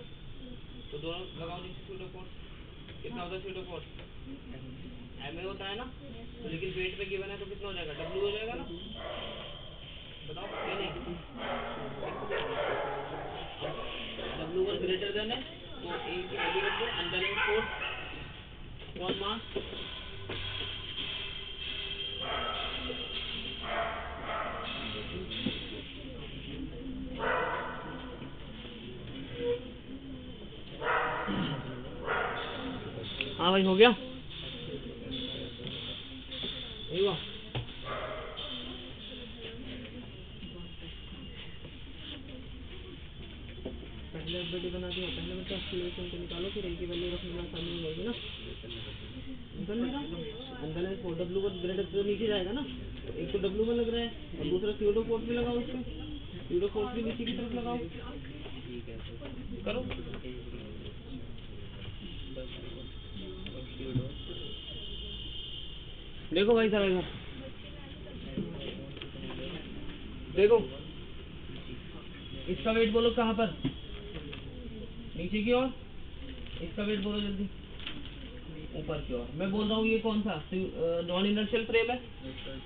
तो दोनों लगाओ नीचे स्यूडो फोर्स। कितना होता है स्यूडो फोर्स? MA होता है ना। तो लेकिन वेट पे गिवन है तो कितना हो जाएगा? W हो जाएगा ना। बताओ ये नहीं W1 ग्रेटर देन है तो ए की वैल्यू रख दो। Unbalance force upon mass. हाँ भाई हो गया, यही हुआ। पहले एफबीटी बना दिया, पहले मतलब एक्सीलरेशन को निकालो, फिर ए की वैल्यू रखने में आसानी हो जाएगी ना। निकल नहीं रहा अनबैलेंस फोर्स W1 ग्रेटर तो नीचे जाएगा ना। तो एक तो W1 लग रहा है और दूसरा स्यूडो फोर्स भी लगाओ। उसमें स्यूडो फोर्स भी नीचे की तरफ लगाओ। ठीक है करो। देखो भाई साहब इधर देखो, इसका वेट बोलो कहाँ पर? नीचे की ओर। इसका वेट बोलो जल्दी। ऊपर की ओर। मैं बोल रहा हूँ ये कौन सा नॉन इनर्शियल फ्रेम है।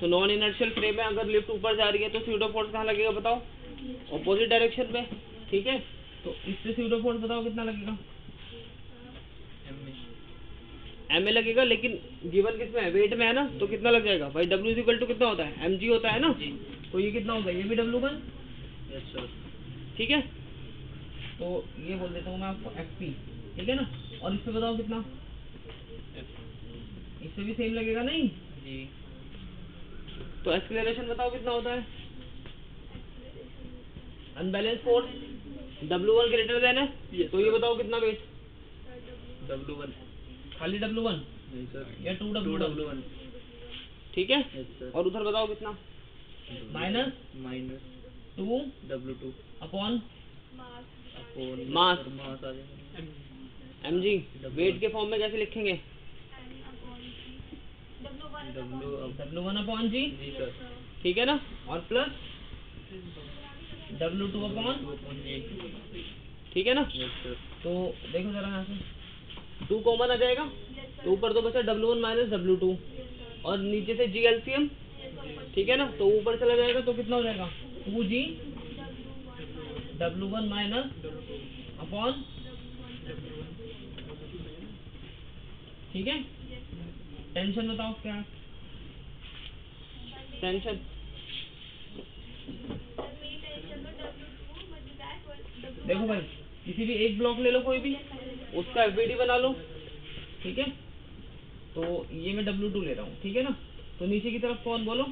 तो नॉन इनर्शियल फ्रेम में अगर लिफ्ट ऊपर जा रही है तो स्यूडो फोर्स कहाँ लगेगा बताओ? ऑपोजिट डायरेक्शन में, ठीक है। तो इससे स्यूडो फोर्स बताओ कितना लगेगा? MA लगेगा, लेकिन गिवन किसमें है? वेट में है ना। तो कितना लग जाएगा भाई? W इक्वल टू कितना होता है? mg होता है ना। तो ये कितना होगा? ये भी W1, ठीक है। तो ये बोल देता हूँ मैं आपको FP, ठीक है ना। और इससे बताओ कितना? इससे भी सेम लगेगा नहीं जी। तो एक्सीलरेशन बताओ कितना होता है? Unbalance force W1 greater than है। तो ये बताओ कितना वेट? W1, खाली W1 नहीं सर, या 2W1, ठीक है। और उधर बताओ कितना? Minus 2W2 upon mass mg। Weight के फॉर्म में कैसे लिखेंगे? W1 अपॉन जी, ठीक है ना। और प्लस W2 अपॉन, ठीक है ना। Yes sir. तो देखो जरा यहाँ से 2 कॉमन आ जाएगा, तो ऊपर तो बचा W1 माइनस W2 और नीचे से G LCM, ठीक है ना। तो ऊपर चला जाएगा तो कितना हो जाएगा 2G W1 माइनस अपॉन, ठीक है। टेंशन बताओ क्या है? टेंशन देखो भाई, किसी भी एक ब्लॉक ले लो कोई भी, उसका एफबीडी बना लो, ठीक है। तो ये मैं W2 ले रहा हूँ, ठीक है ना। तो नीचे की तरफ कौन बोलो,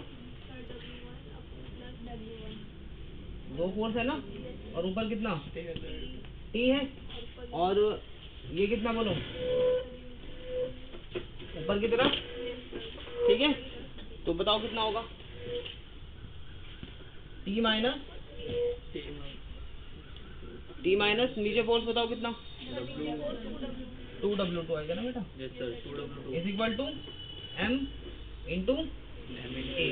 2 फोर्स है ना, और ऊपर कितना T है, और ये कितना बोलो ऊपर की तरफ, ठीक है। तो बताओ कितना होगा T माइनस नीचे फोर्स बताओ कितना, 2W2 आएगा ना बेटा। Yes sir, 2W2 is equal to M into A।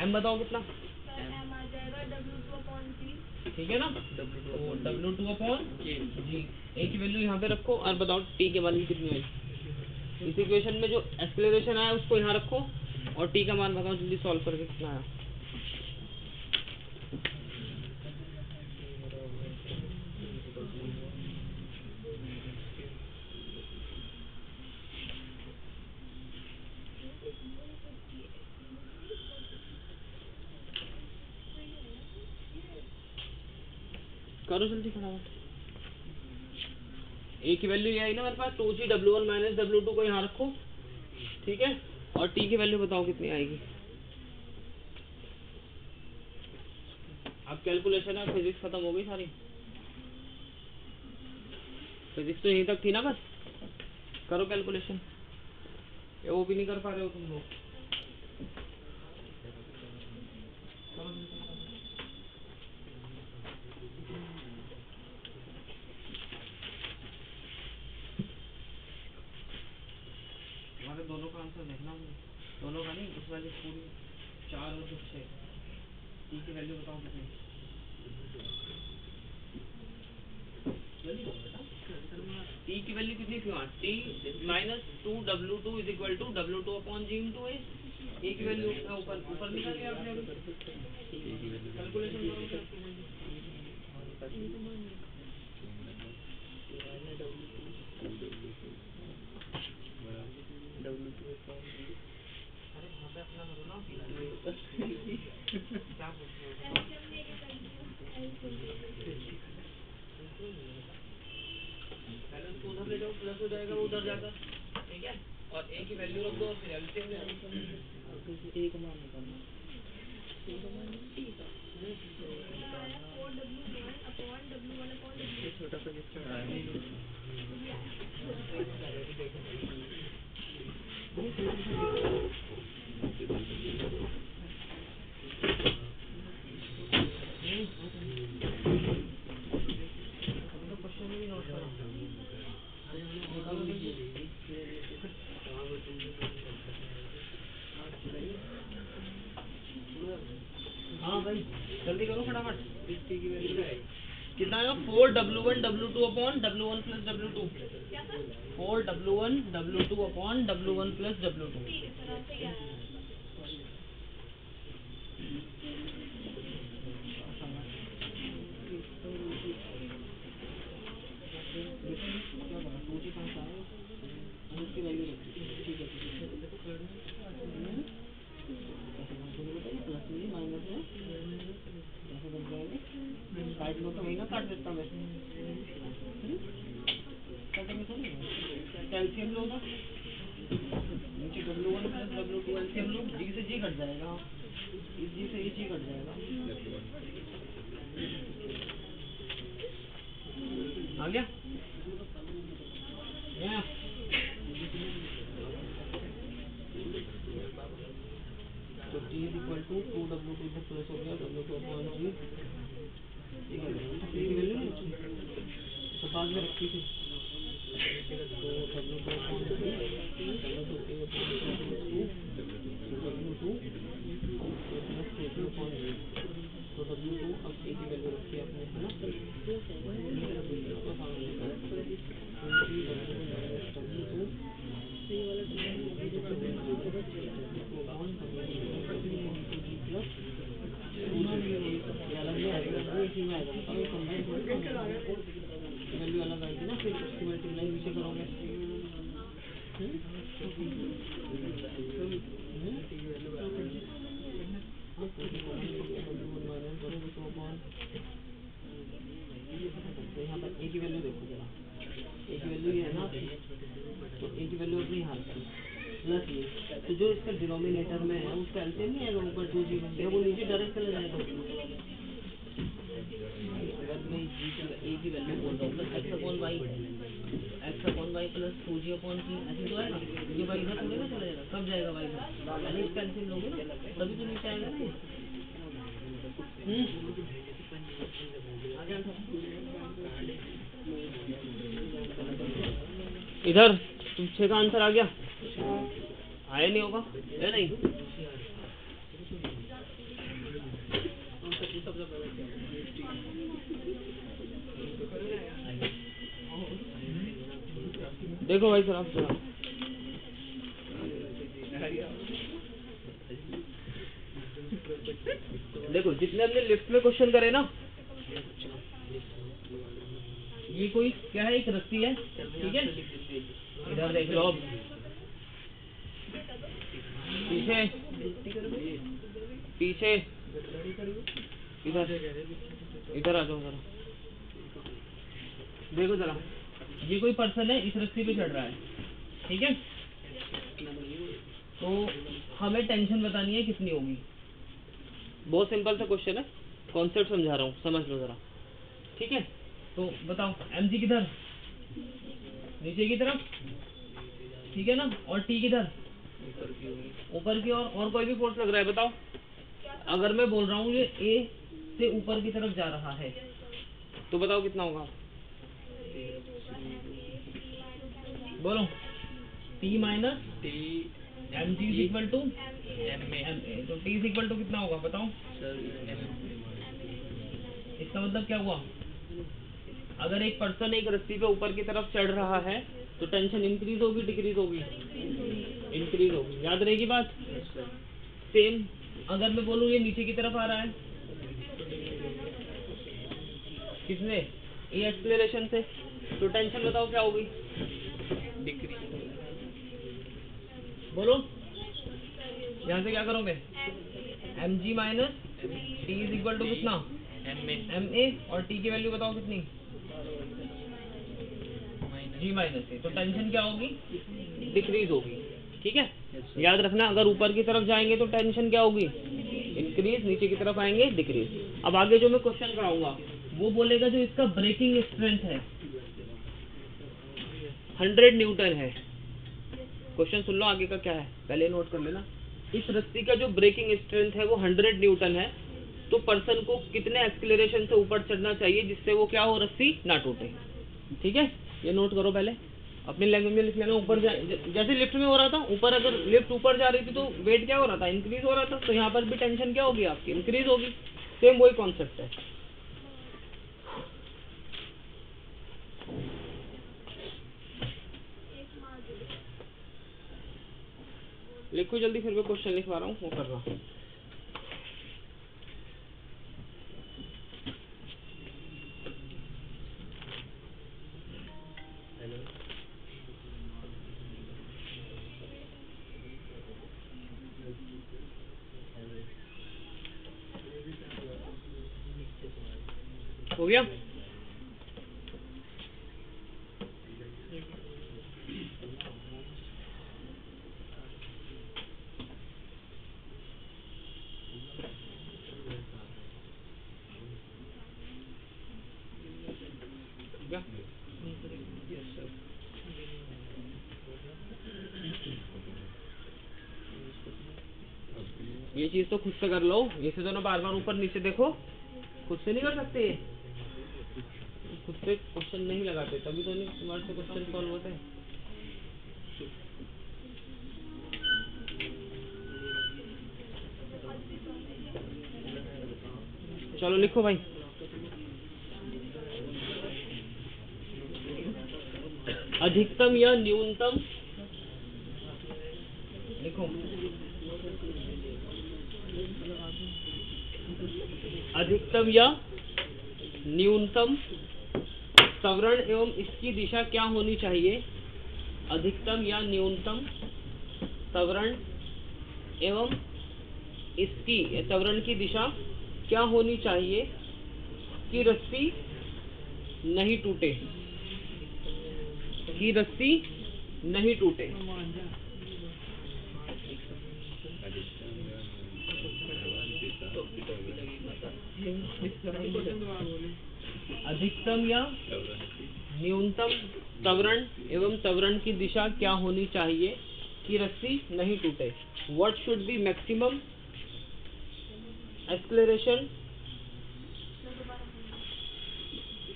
M बताओ कितना, ठीक है ना। तो W2 अपॉन G, A की वैल्यू यहाँ पे रखो और बताओ T की वैल्यू कितनी आई। इस इक्वेशन में जो एक्सेलरेशन आया उसको यहाँ रखो और T का मान बताओ जल्दी सॉल्व करके कितना आया। करो जल्दी फटाफट। ए की वैल्यू ये आई ना मेरे पास 2G W1 माइनस W2 को यहाँ रखो, ठीक है। और T की वैल्यू बताओ कितनी आएगी। अब कैलकुलेशन है, फिजिक्स खत्म हो गई सारी, फिजिक्स तो यहीं तक थी ना बस। करो कैलकुलेशन, ये वो भी नहीं कर पा रहे हो तुम लोग। हमारे दोनों का आंसर देखना मुझे, दोनों का नहीं, उस वाली पूरी 4 और 6। T की वैल्यू बताओ कितनी। T की वैल्यू कितनी थी वहाँ, T minus 2W2 is equal to W2 upon G into A। A की वैल्यू ऊपर ऊपर निकाल लिया आपने कैलकुलेशन करो। अरे वहाँ पे अपना करो ना, क्या पूछते हो। पहले उसको उधर ले जाओ, प्लस हो जाएगा वो उधर जाकर, ठीक है। और A की वैल्यू रख दो और फिर एलसीएम ले लो। A का मान निकालना, A का मान T का छोटा सा जिसका हाँ भाई जल्दी करो फटाफट। कितना आएगा 4W1 W2 upon W1 plus W2, 4W1 W2 upon W1 plus W2। काट लो तो वही ना काट देता मैं, कटेंगे थोड़ी कैल्शियम लो ना, नीचे W1 प्लस W2 एलसीएम लो, G से G कट जाएगा, इस G से ये G कट जाएगा, आ गया या? तो T is equal to 2W2 से प्लस हो गया W2 अपॉन G, ठीक है। T की वैल्यू तो पास में रखी थी, तो W2 upon G W2 plus 2 upon G, तो W2 अब A की वैल्यू रखी आपने, है ना। कैसे करोगे? यहाँ पर ए की वैल्यू देखो जरा, ए की वैल्यू ये है ना, तो ए की वैल्यू अपनी यहाँ पर प्लस ये, तो जो इसका डिनोमिनेटर में है उसका एलसीएम नहीं आएगा, ऊपर जो जी है वो नीचे डायरेक्ट चला जाएगा। अगर मैं ए की वैल्यू बोल रहा हूँ तो X upon Y plus 2g upon t ऐसे तो आएगा, ये वाई इधर थोड़ी ना चला जाएगा, कब जाएगा वाई इधर, पहले इसका एलसीएम लोगे ना तभी तो नीचे आएगा ना। इधर तुम 6 का आंसर आ गया, आया नहीं होगा है नहीं। देखो भाई सर आप देखो, जितने हमने लिफ्ट में क्वेश्चन करे ना, ये कोई क्या है, एक रस्सी है, ठीक है, इधर देख लो, पीछे पीछे इधर इधर आ जाओ जरा, देखो जरा, ये कोई पर्सन है इस रस्सी पे चढ़ रहा है, ठीक है, तो हमें टेंशन बतानी है कितनी होगी। बहुत सिंपल सा क्वेश्चन है, कॉन्सेप्ट समझा रहा हूँ, समझ लो जरा, ठीक है। तो बताओ mg किधर, नीचे की तरफ, ठीक है ना, और t किधर, ऊपर की ओर, और कोई भी फोर्स लग रहा है बताओ। अगर मैं बोल रहा हूँ ये a से ऊपर की तरफ जा रहा है तो बताओ कितना होगा, बोलो। t minus mg is equal to ma, तो t इज इक्वल टू कितना होगा बताओ। इसका मतलब क्या हुआ, अगर एक पर्सन एक रस्सी पे ऊपर की तरफ चढ़ रहा है तो टेंशन इंक्रीज होगी डिक्रीज होगी, इंक्रीज होगी, याद रहेगी बात। सेम अगर मैं बोलूँ ये नीचे की तरफ आ रहा है, किसने, ये एक्सेलरेशन से, तो टेंशन बताओ क्या होगी, डिक्रीज, बोलो। यहाँ से क्या करोगे, mg minus T is equal to कितना, ma, और t की वैल्यू बताओ कितनी, g माइनस ए, तो टेंशन क्या होगी, डिक्रीज होगी, ठीक है। याद रखना, अगर ऊपर की तरफ जाएंगे तो टेंशन क्या होगी, इंक्रीज, नीचे की तरफ आएंगे डिक्रीज। अब आगे जो मैं क्वेश्चन कराऊंगा वो बोलेगा जो इसका ब्रेकिंग स्ट्रेंथ है 100 न्यूटन है। क्वेश्चन सुन लो आगे का क्या है, पहले नोट कर लेना। इस रस्सी का जो ब्रेकिंग स्ट्रेंथ है वो 100 न्यूटन है, तो पर्सन को कितने एक्सीलरेशन से ऊपर चढ़ना चाहिए जिससे वो क्या हो, रस्सी ना टूटे, ठीक है। ये नोट करो, पहले अपनी लैंग्वेज में लिख लेना। ऊपर जैसे लिफ्ट में हो रहा था, ऊपर अगर लिफ्ट ऊपर जा रही थी तो वेट क्या हो रहा था, इंक्रीज हो रहा था, तो यहाँ पर भी टेंशन क्या होगी आपकी, इंक्रीज होगी। सेम वही कॉन्सेप्ट है। लिखो जल्दी, फिर मैं क्वेश्चन लिखवा रहा हूँ, वो करना। हो गया, ये चीज तो खुद से कर लो, ये से तो ना बार बार ऊपर नीचे देखो, खुद से नहीं कर सकते, खुद से क्वेश्चन नहीं लगाते तभी तो नहीं तुम्हारे से क्वेश्चन सॉल्व होते हैं। चलो लिखो भाई, अधिकतम या न्यूनतम, लिखो अधिकतम या न्यूनतम त्वरण एवं इसकी दिशा क्या होनी चाहिए, अधिकतम या न्यूनतम त्वरण एवं इसकी त्वरण की दिशा क्या होनी चाहिए कि रस्सी नहीं टूटे, कि रस्सी नहीं टूटे। अधिकतम या न्यूनतम त्वरण एवं त्वरण की दिशा क्या होनी चाहिए कि रस्सी नहीं टूटे। What should be maximum acceleration,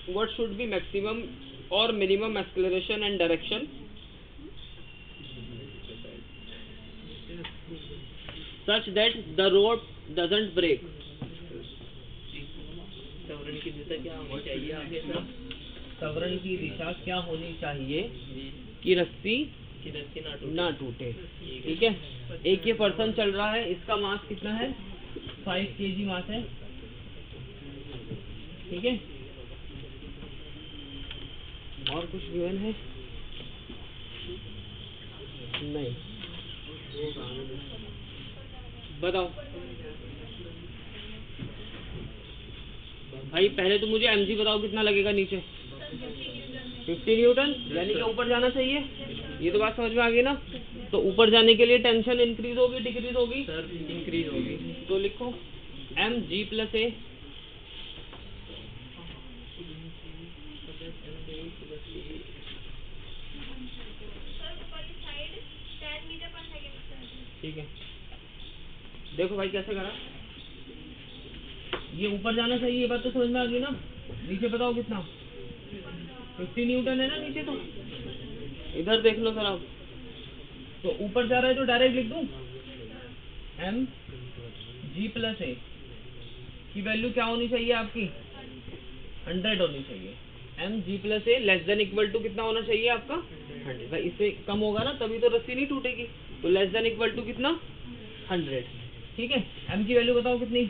what should be maximum or minimum acceleration and direction such that the rope doesn't break। त्वरण की दिशा क्या होनी चाहिए आगे सर? त्वरण की दिशा क्या होनी चाहिए कि रस्सी ना टूटे। ठीक है, एक ये पर्सन चल रहा है, इसका मास कितना है, 5 kg मास है। ठीक है, और कुछ गिवन है? नहीं, बताओ भाई। पहले तो मुझे mg बताओ कितना लगेगा नीचे, 50 न्यूटन, यानी कि ऊपर जाना चाहिए। ये तो बात समझ में आ गई ना। तो ऊपर जाने के लिए टेंशन इंक्रीज होगी डिक्रीज होगी? सर इंक्रीज होगी। तो लिखो mg प्लस ए ठीक है। देखो भाई कैसे करा, ये ऊपर जाना चाहिए, ये बात तो समझ में आ गई ना। नीचे बताओ कितना, 50 न्यूटन है ना नीचे। तो इधर देख लो सर आप, तो ऊपर जा रहा है तो डायरेक्ट लिख दूं एम जी प्लस ए की वैल्यू क्या होनी चाहिए आपकी, 100 होनी चाहिए। M G plus A less than equal to कितना होना चाहिए आपका, 100। भाई इससे कम होगा ना तभी तो रस्सी नहीं टूटेगी। तो लेस देन इक्वल टू कितना, 100। ठीक है, एम की वैल्यू बताओ कितनी,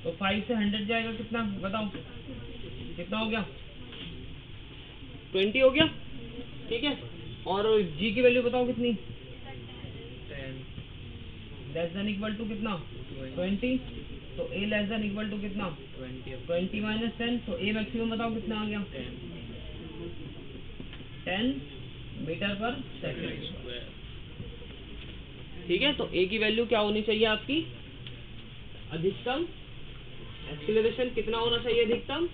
तो 5 से 100 जाएगा कितना बताओ, कितना हो गया, 20 हो गया। ठीक है, और जी की वैल्यू बताओ कितनी, 10 लेस देन इक्वल टू कितना, 20। तो ए लेस देन इक्वल टू कितना, 20 माइनस 10। तो ए मैक्सिमम बताओ कितना आ गया, 10 मीटर पर सेकंड। ठीक है, तो ए की वैल्यू क्या होनी चाहिए आपकी, अधिकतम एक्सीलरेशन कितना होना चाहिए, अधिकतम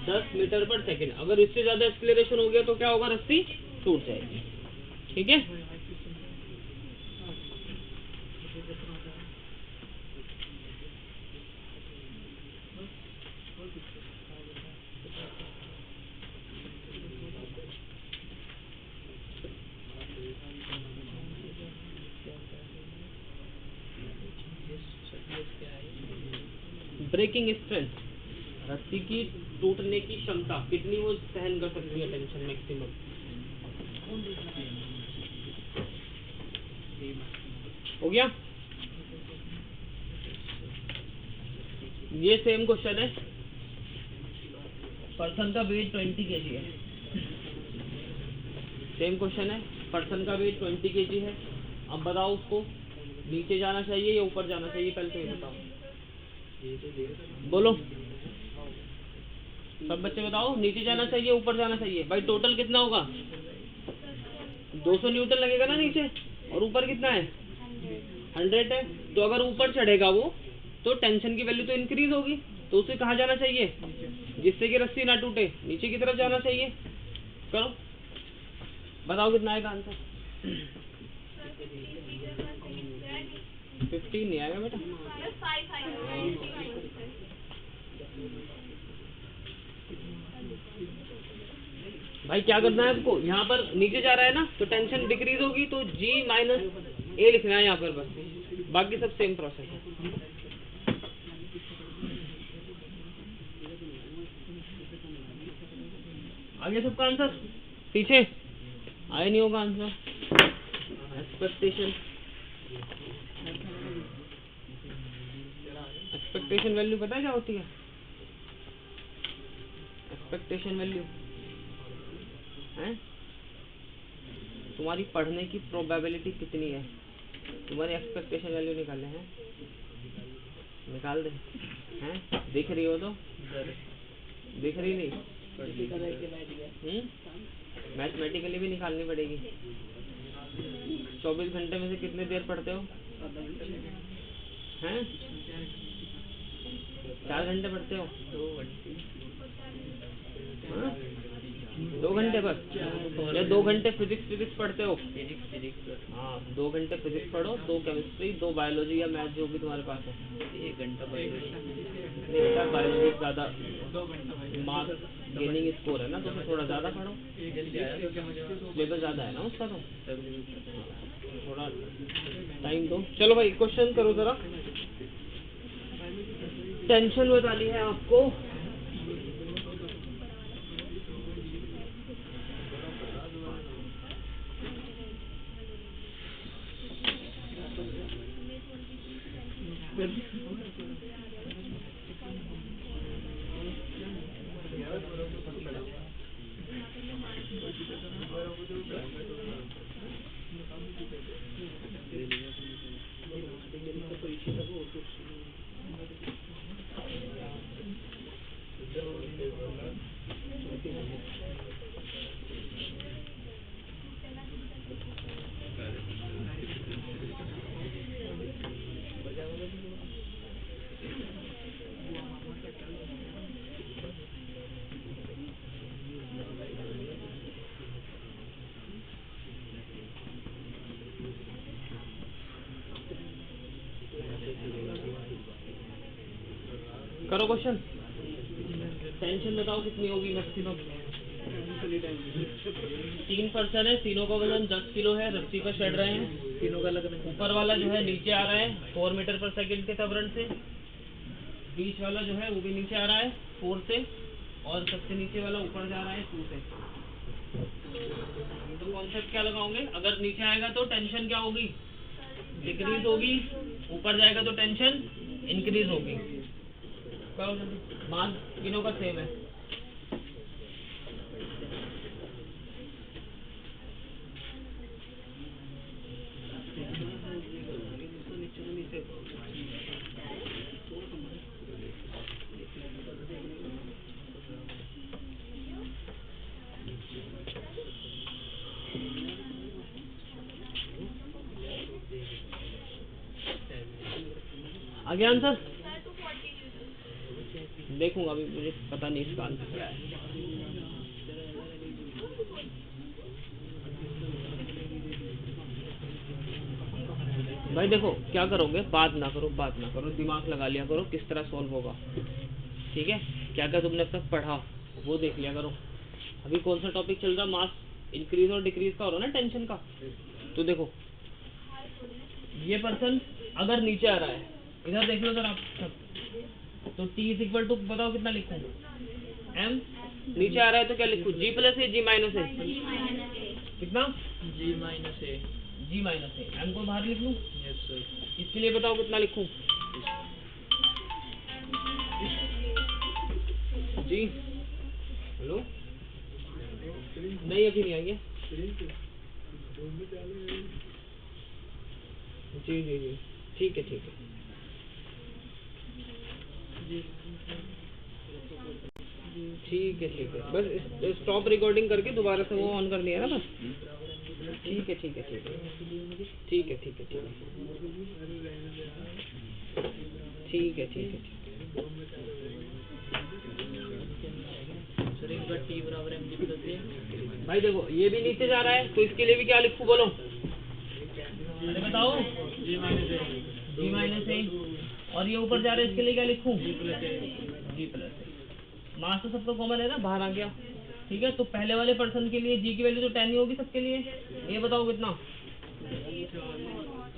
10 मीटर पर सेकंड। अगर इससे ज्यादा एक्सीलरेशन हो गया तो क्या होगा, रस्सी टूट जाएगी। ठीक है, ब्रेकिंग स्ट्रेंथ, रस्सी की टूटने की क्षमता कितनी वो सहन कर सकती है, टेंशन मैक्सिमम। हो गया, ये सेम क्वेश्चन है। पर्सन का वेट 20 kg है, सेम क्वेश्चन है। पर्सन का वेट 20 kg है। अब बताओ उसको नीचे जाना चाहिए या ऊपर जाना चाहिए, पहले तो ये बताओ, बोलो सब बच्चे बताओ, नीचे जाना चाहिए ऊपर जाना चाहिए। भाई टोटल कितना होगा, 200 न्यूटन लगेगा ना नीचे, और ऊपर कितना है, 100 है। तो अगर ऊपर चढ़ेगा वो तो टेंशन की वैल्यू तो इंक्रीज होगी, तो उसे कहाँ जाना चाहिए, जिससे कि रस्सी ना टूटे, नीचे की तरफ जाना चाहिए। करो बताओ कितना आएगा आंसर, 15 नहीं आएगा बेटा, भाई क्या करना है आपको, यहाँ पर नीचे जा रहा है ना तो टेंशन डिक्रीज होगी, तो जी माइनस ए लिखना है यहाँ पर बस, बाकी सब सेम प्रोसेस है। आगे सबका आंसर, पीछे आया नहीं होगा आंसर। एक्सपेक्टेशन, एक्सपेक्टेशन वैल्यू पता है क्या होती है, एक्सपेक्टेशन वैल्यू है, तुम्हारी पढ़ने की प्रोबेबिलिटी कितनी है, तुम्हारी एक्सपेक्टेशन वैल्यू निकाले हैं, निकाल दे हैं, दिख रही हो तो दिख रही नहीं, मैथमेटिकली भी निकालनी पड़ेगी। 24 घंटे में से कितने देर पढ़ते हो हैं? 4 घंटे पढ़ते हो? 2 घंटे बस, या 2 घंटे फिजिक्स पढ़ते हो? हाँ, 2 घंटे फिजिक्स पढ़ो, 2 केमिस्ट्री, 2 बायोलॉजी या मैथ जो भी तुम्हारे पास है। 1 घंटा बायोलॉजी ज़्यादा मार्क्स गेनिंग स्कोर है ना, तो फिर थोड़ा ज़्यादा पढ़ो, सिलेबस ज़्यादा है ना उसका, तो थोड़ा टाइम दो। चलो भाई क्वेश्चन करो ज़रा, टेंशन बतानी है आपको। करो क्वेश्चन, टेंशन बताओ कितनी होगी मैक्सिमम। 3 पर्सन है, तीनों का वजन 10 किलो है, रस्सी पर चढ़ रहे हैं, तीनों का लगन, ऊपर वाला जो है नीचे आ रहा है 4 मीटर पर सेकंड के त्वरण से, बीच वाला जो है वो भी नीचे आ रहा है 4 से, और सबसे नीचे वाला ऊपर जा रहा है 2 से। तो कॉन्सेप्ट क्या लगाओगे, अगर नीचे आएगा तो टेंशन क्या होगी, डिक्रीज होगी, ऊपर जाएगा तो टेंशन इंक्रीज होगी। करो जल्दी, मास तीनों का सेम है। आगे आंसर देखूंगा, अभी मुझे पता नहीं इसका आंसर क्या है। भाई देखो क्या करोगे, बात ना करो, दिमाग लगा लिया करो किस तरह सॉल्व होगा, ठीक है। क्या क्या तुमने अब तक पढ़ा वो देख लिया करो। अभी कौन सा टॉपिक चल रहा, मास इंक्रीज और डिक्रीज का हो रहा है ना, टेंशन का। तो देखो ये पर्सन अगर नीचे आ रहा है, इधर देख लो जरा आप, तो T इज इक्वल टू बताओ कितना लिखूं, M नीचे आ रहा है तो क्या लिखूं, G प्लस ए G माइनस ए, कितना G माइनस ए, M को बाहर लिख लूं, यस सर। इसके लिए बताओ कितना लिखूं, जी हेलो, नहीं अभी नहीं आई है, जी जी जी ठीक है ठीक है बस स्टॉप रिकॉर्डिंग करके दोबारा से वो ऑन कर दिया ना बस। ठीक है भाई देखो ये भी नीचे जा रहा है तो इसके लिए भी क्या लिखूं बोलो, अरे बताओ, G माइनस ए, और ये ऊपर जा रहा है इसके लिए क्या लिखूं, G प्लस ए। मास तो सबको कॉमन है ना, बाहर आ गया, ठीक है। तो पहले वाले पर्सन के लिए G की वैल्यू तो 10 ही होगी सबके लिए, ये बताओ कितना,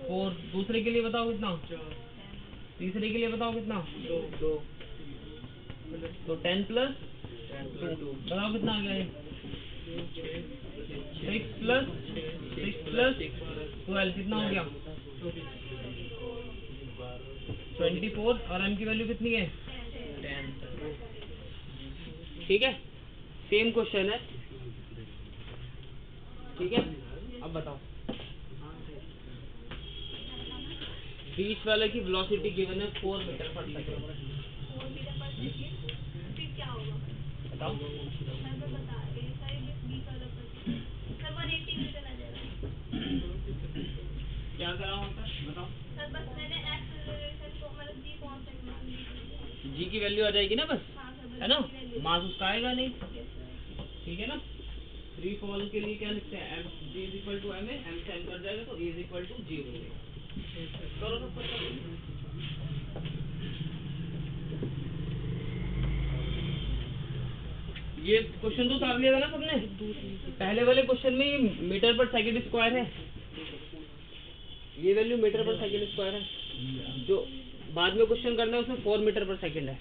4, दूसरे के लिए बताओ कितना, तीसरे के लिए बताओ कितना, 2, तो 10 प्लस 2 बताओ कितना आ गया, 6 प्लस 12 कितना हो गया, 24, और M की वैल्यू कितनी है, 10, ठीक है। सेम क्वेश्चन है, ठीक है। अब बताओ, बीच वाले की वेलोसिटी गिवन है 4 मीटर पर सेकेंड, फिर क्या होगा? बताओ। मैं तो बता रही हूँ सर, ये 20 वाला पर सर 180 मीटर आ जाएगा। क्या करा वहाँ पर बताओ। सर बस मैंने एक्सेलरेशन को मतलब जी कांस्टेंट मान ली। जी की वैल्यू आ जाएगी ना बस, हाँ सर, है ना, मास उसका आएगा नहीं, ठीक है ना। फ्री फॉल के लिए क्या लिखते हैं, M G is equal to M A, M से एम कर जाएगा तो ए इज इक्वल टू 0 मिलेगा। करो सब कुछ करो। ये क्वेश्चन तो उतार लिया था ना सबने, पहले वाले क्वेश्चन में ये मीटर पर सेकंड स्क्वायर है, ये वैल्यू मीटर पर सेकंड स्क्वायर है, जो बाद में क्वेश्चन करना है उसमें 4 मीटर पर सेकंड है।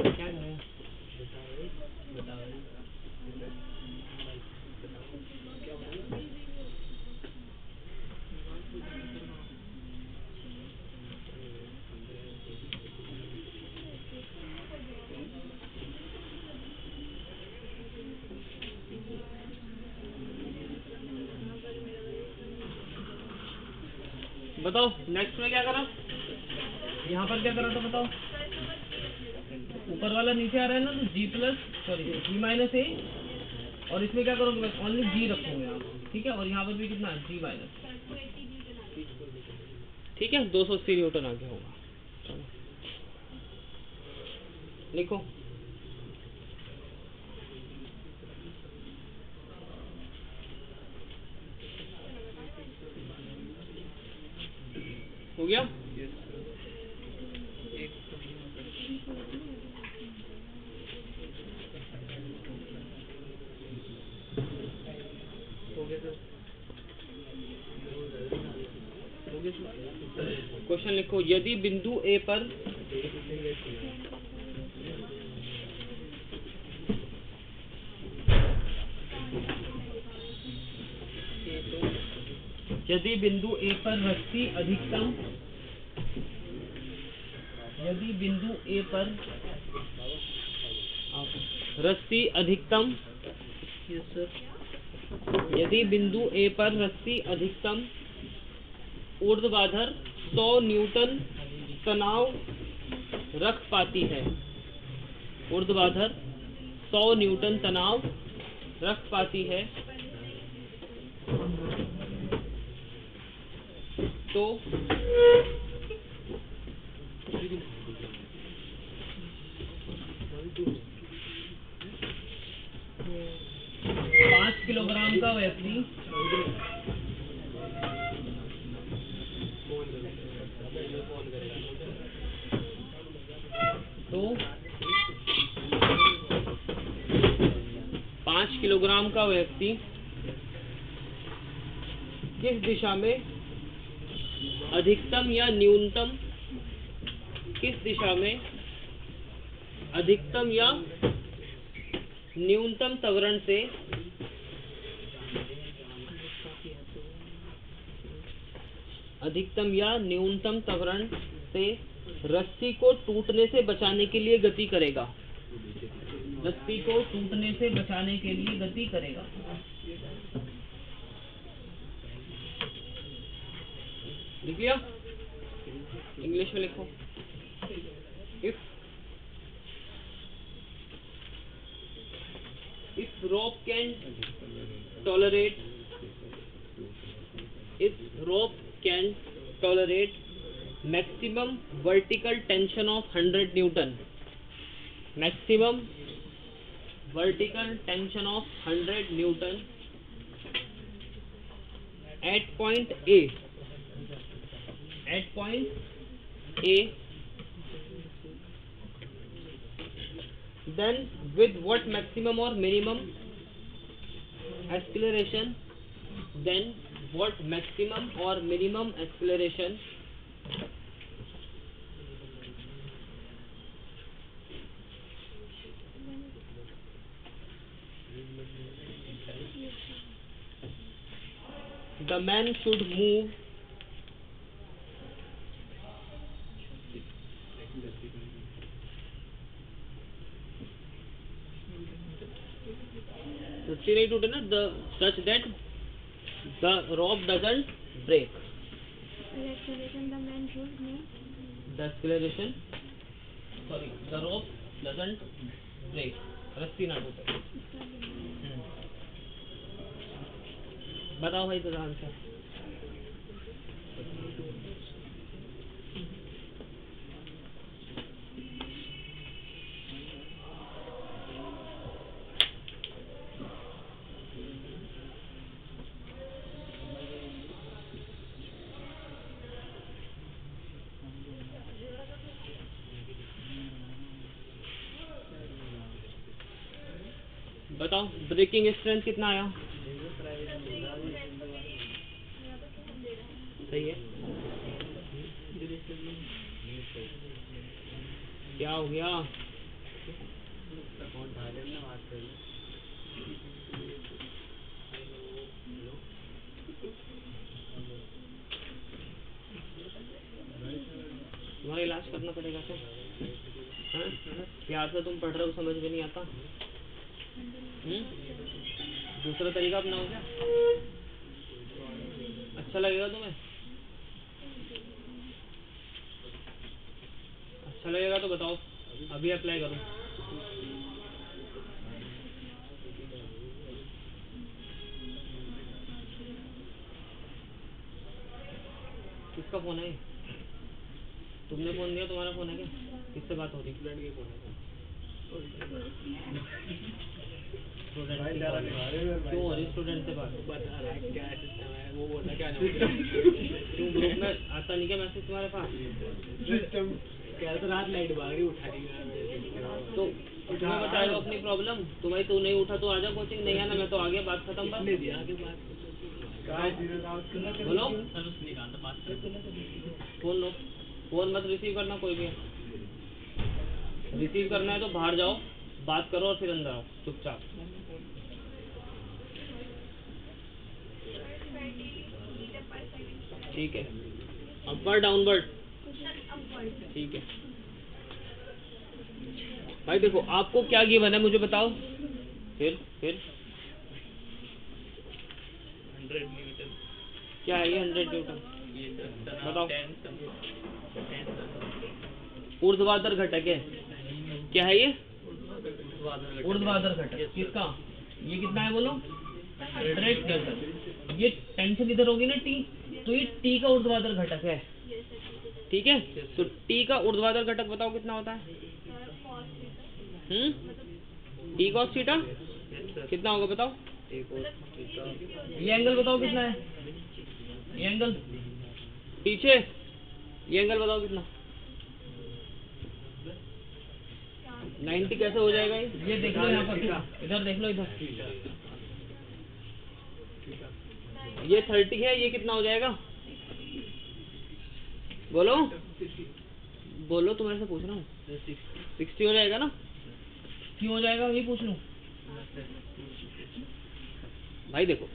क्या है? बताओ नेक्स्ट में क्या करा, यहाँ पर क्या करा था बताओ। ऊपर वाला नीचे आ रहा है ना, तो जी प्लस सॉरी जी माइनस ए, और इसमें क्या करोगे बस ओनली जी रखोगे आप, ठीक है। और यहाँ पर भी कितना है जी माइनस, ठीक है, 280 न्यूटन आगे होगा। चलो लिखो, हो गया। क्वेश्चन लिखो, यदि बिंदु ए पर यदि बिंदु ए पर रस्सी अधिकतम, यदि बिंदु ए पर रस्सी अधिकतम, यदि बिंदु ए पर रस्सी अधिकतम ऊर्ध्वाधर 100 न्यूटन तनाव रख पाती है, ऊर्ध्वाधर 100 न्यूटन तनाव रख पाती है, तो 5 किलोग्राम का व्यक्ति, तो 5 किलोग्राम का व्यक्ति किस दिशा में अधिकतम या न्यूनतम, किस दिशा में अधिकतम या न्यूनतम त्वरण से अधिकतम या न्यूनतम त्वरण से रस्सी को टूटने से बचाने के लिए गति करेगा, रस्सी को टूटने से बचाने के लिए गति करेगा। लिख लिया, इंग्लिश में लिखो। If rope can tolerate, if rope can tolerate maximum vertical tension of 100 Newton, maximum vertical tension of 100 Newton at point A, at point A, then with what maximum or minimum acceleration, then what maximum or minimum acceleration the man should move रस्सी नहीं टूटे ना, such that the rope doesn't break. The acceleration the man should know. The acceleration sorry the rope doesn't break, रस्सी ना टूटे। बताओ भाई तेरा आंसर। बताओ ब्रेकिंग स्ट्रेंथ कितना आया? सही है। क्या हो गया? तुम्हारा इलाज करना पड़ेगा क्या? हाँ? प्यार से तुम पढ़ रहे हो, समझ में नहीं आता? दूसरा तरीका अपनाओ क्या? अच्छा लगेगा तुम्हें? अच्छा लगेगा तो बताओ, अभी अप्लाई करो। किसका फोन है? तुमने फोन दिया? तुम्हारा फोन है क्या? किससे बात हो रही? स्टूडेंट की फोन है। क्यों हो रही स्टूडेंट से बात? बता रहा है क्या सिस्टम है, वो बोला क्या क्यों ग्रुप में आता नहीं क्या मैसेज तुम्हारे पास? सिस्टम क्या तो रात लाइट भाग उठाई तो तुम्हें बताएगा अपनी प्रॉब्लम। तुम्हारी तो नहीं उठा तो आजा कोचिंग, नहीं आना मैं तो आ गया, बात खत्म। बोलो फोन लो, फोन मत रिसीव करना कोई भी। रिसीव करना है तो बाहर जाओ, बात करो और फिर अंदर आओ चुपचाप। ठीक है, अपवर्ड डाउनवर्ड? ठीक है भाई देखो आपको क्या गिवन है मुझे बताओ। फिर 100 न्यूटन क्या है ये? 100 न्यूटन बताओ। ऊर्ध्वाधर घटक है, क्या है ये? ऊर्ध्वाधर घटक किसका? ये कितना है बोलो? 100 न्यूटन। ये टेंशन इधर होगी ना टी, तो ये टी का ऊर्ध्वाधर घटक है। ठीक है, तो टी का ऊर्ध्वाधर घटक बताओ कितना होता है? टी कॉस थीटा कितना होगा बताओ? ये एंगल बताओ कितना है? ये एंगल पीछे, ये एंगल बताओ कितना? 90 कैसे हो जाएगा ये देख लो यहाँ पर, इधर देख लो इधर। ये 30 है, ये कितना हो जाएगा? बोलो बोलो, तुम्हारे से पूछ रहा हूँ। 60 हो जाएगा ना? क्यों हो जाएगा ये पूछ लूं? भाई देखो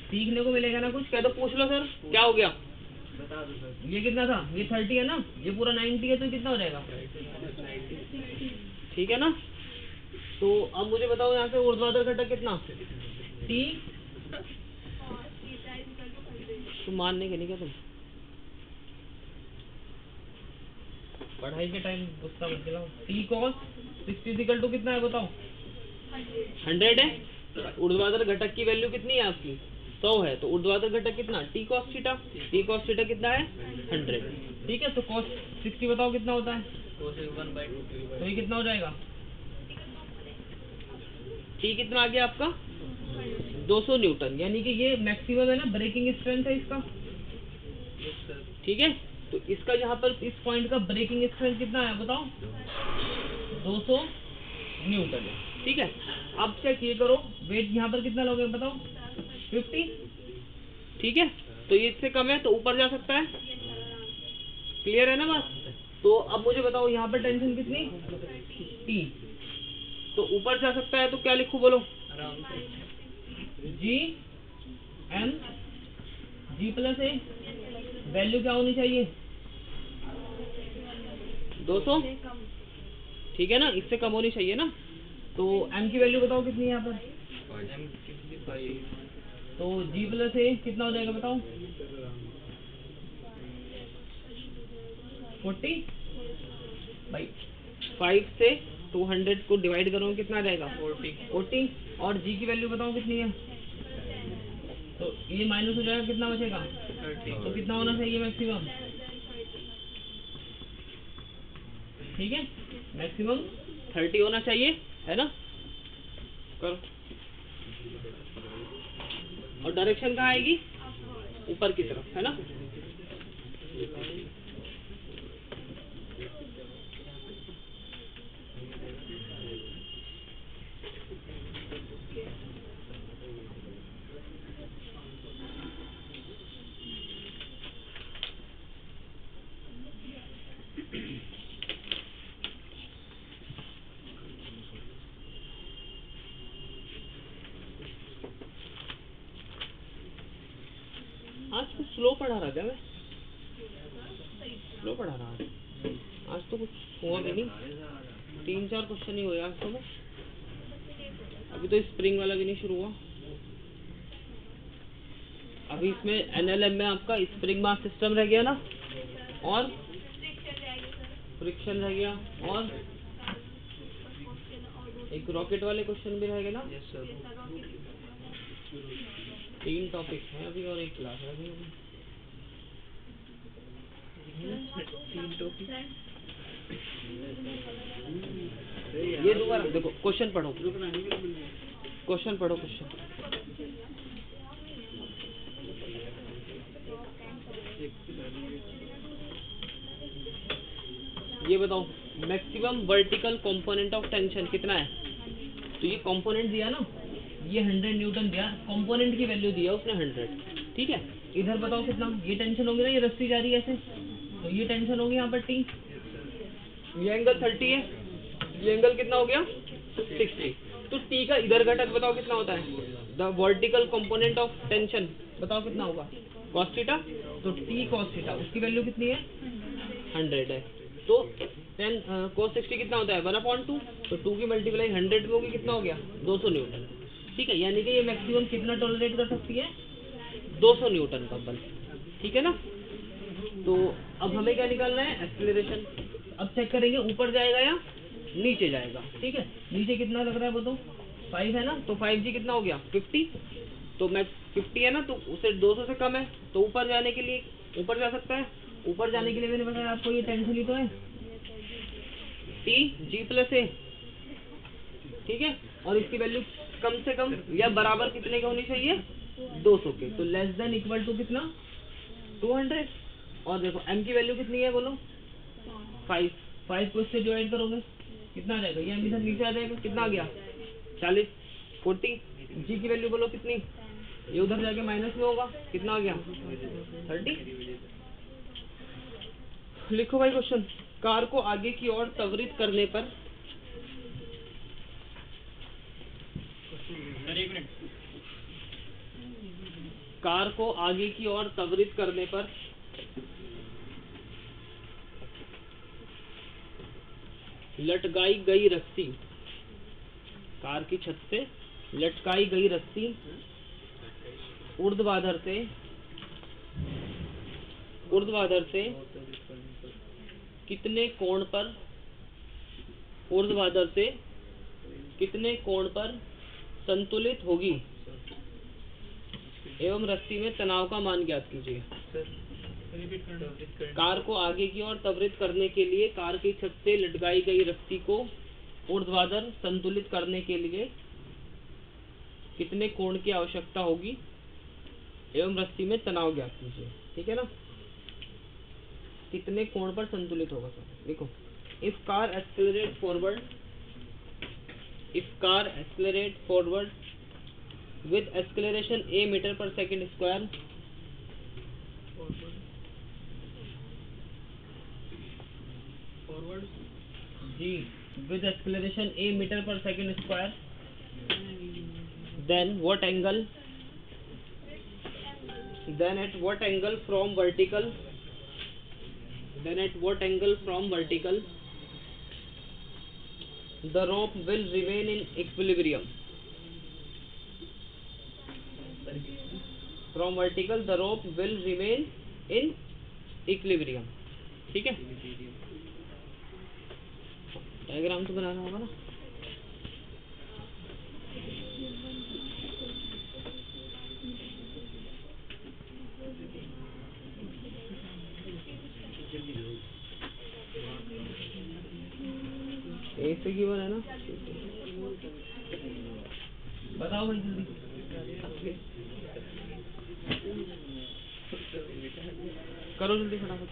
सीखने को मिलेगा ना कुछ, क्या तो पूछ लो सर क्या हो गया? बता दो सर। ये कितना था? ये 30 है ना, ये पूरा 90 है, तो कितना हो जाएगा? ठीक है ना? तो अब मुझे बताओ यहाँ से ऊर्ध्वाधर घटक कितना? टी। तुम मानने के नहीं क्या तुम? पढ़ाई के टाइम गुस्सा मत दिलाओ। टी कॉस 60 टू कितना है बताओ? 100 है। ऊर्ध्वाधर घटक की वैल्यू कितनी है आपकी? 100 है, तो ऊर्ध्वाधर घटक कितना? T cos theta. T cos theta कितना है? 100। ठीक है, तो कॉस 60 बताओ कितना होता है? तो ये कितना हो जाएगा? टी कितना आ गया आपका? 200 न्यूटन, यानी कि ये मैक्सिमम है ना, ब्रेकिंग स्ट्रेंथ है इसका। ठीक है, तो इसका यहाँ पर इस पॉइंट का ब्रेकिंग स्ट्रेंथ कितना है बताओ? 200 न्यूटन है। ठीक है, अब चेक ये करो वेट यहाँ पर कितना लोगे बताओ? 50। ठीक है, तो ये इससे कम है तो ऊपर जा सकता है। क्लियर है ना बात? तो अब मुझे बताओ यहाँ पर टेंशन कितनी? टी, तो ऊपर जा सकता है तो क्या लिखूं बोलो? जी एम जी प्लस ए, वैल्यू क्या होनी चाहिए? 200। ठीक है ना, इससे कम होनी चाहिए ना। तो एम की वैल्यू बताओ कितनी है यहाँ पर? तो जी प्लस ए कितना हो जाएगा बताओ? 40 भाई 5 से 200 को डिवाइड करोगे कितना आ जाएगा? 40 और जी की वैल्यू बताओ कितनी है? तो ये माइनस हो जाएगा, कितना बचेगा? 30। तो कितना होना चाहिए मैक्सिमम? ठीक है, मैक्सिमम 30 होना चाहिए, है ना? करो। और डायरेक्शन कहाँ आएगी? ऊपर की तरफ, है ना? आज कुछ स्लो पढ़ा रहा था मैं, स्लो पढ़ा रहा आज तो कुछ हुआ भी नहीं, 3-4 क्वेश्चन ही हुए आज तो। मैं अभी तो स्प्रिंग वाला भी नहीं शुरू हुआ। अभी इसमें एनएलएम में आपका स्प्रिंग मास सिस्टम रह गया ना, और फ्रिक्शन रह गया, और एक रॉकेट वाले क्वेश्चन भी रह गए ना। 3 टॉपिक हैं अभी और एक क्लास रह गई अभी। 3 टॉपिक। ये दोबारा देखो, क्वेश्चन पढ़ो, क्वेश्चन पढ़ो, क्वेश्चन। ये बताओ maximum vertical component of tension कितना है? तो ये कंपोनेंट दिया ना, ये 100 न्यूटन दिया, कंपोनेंट की वैल्यू दिया उसने 100, ठीक है। इधर बताओ कितना, ये टेंशन होगी ना, ये रस्सी जा रही है ऐसे, तो ये टेंशन होगी यहाँ पर टी, ये एंगल 30 है, ये एंगल कितना हो गया? 60। तो टी का इधर घटक बताओ कितना होता है? The vertical component of tension बताओ कितना होगा? cos theta. तो टी cos थीटा उसकी वैल्यू कितनी है? 100 है। तो 10 cos 60 कितना होता है? 1/2। तो 2 की मल्टीप्लाई 100 में होगी, कितना हो गया? 200 न्यूटन, ठीक है। यानी कि ये मैक्सिमम कितना टॉलरेट कर सकती है? 200 न्यूटन का बल, ठीक है ना। तो अब हमें क्या निकालना है? एक्सेलरेशन। अब चेक करेंगे ऊपर जाएगा या नीचे जाएगा, ठीक है। नीचे कितना लग रहा है वो तो 5 है ना, तो 5g कितना हो गया? 50। तो मैं 50 है ना, तो उसे 200 से कम है, तो ऊपर जाने के लिए ऊपर जा सकता है। ऊपर जाने के लिए मैंने बताया आपको, ये टेंशन ही तो है, टी जी प्लस ए, ठीक है। और इसकी वैल्यू कम से कम या बराबर कितने की होनी चाहिए? 200 के। तो लेस देन इक्वल टू कितना? 200। और देखो m की वैल्यू कितनी है बोलो? 5 को इससे डिवाइड करोगे कितना आ जाएगा? ये m इधर नीचे आ जाएगा, कितना आ गया? 40। 40। g की वैल्यू बोलो कितनी? ये उधर जाके माइनस में होगा, कितना आ गया? 30। लिखो भाई क्वेश्चन। कार को आगे की ओर त्वरित करने पर, कार को आगे की ओर त्वरित करने पर लटकाई गई रस्सी, कार की छत से लटकाई गई रस्सी ऊर्ध्वाधर से कितने कोण पर, ऊर्ध्वाधर से कितने कोण पर संतुलित होगी एवं रस्सी में तनाव का मान ज्ञात कीजिए। कार को आगे की ओर त्वरित करने के लिए कार की छत से लटकाई गई रस्सी को ऊर्ध्वाधर संतुलित करने के लिए कितने कोण की आवश्यकता होगी एवं रस्सी में तनाव ज्ञात कीजिए, ठीक है ना। कितने कोण पर संतुलित होगा? सर देखो, if car accelerate forward with acceleration a meter per second square, g with acceleration a meter per second square, then at what angle from vertical the rope will remain in equilibrium? From vertical the rope will remain in equilibrium. ठीक है, diagram तो बनाना होगा ना। ऐसे की बना है ना, बताओ भाई जल्दी। करो जल्दी फटाफट।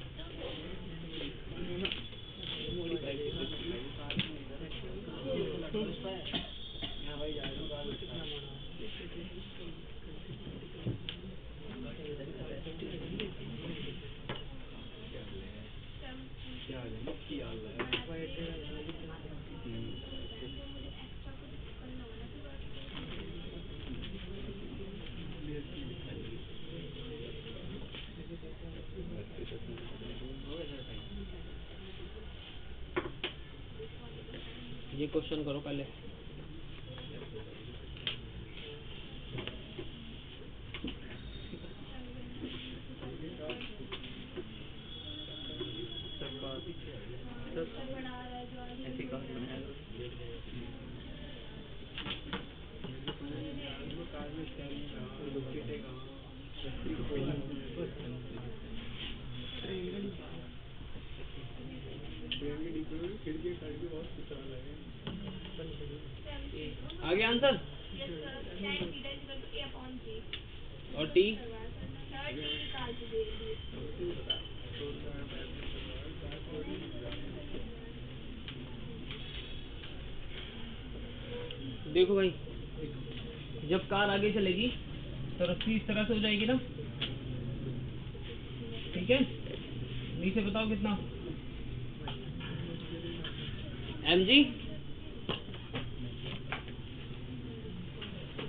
ये क्वेश्चन करो पहले। आगे आंसर और टी देखो भाई, जब कार आगे चलेगी तो रस्सी इस तरह से हो जाएगी ना, ठीक है। नीचे बताओ कितना mg,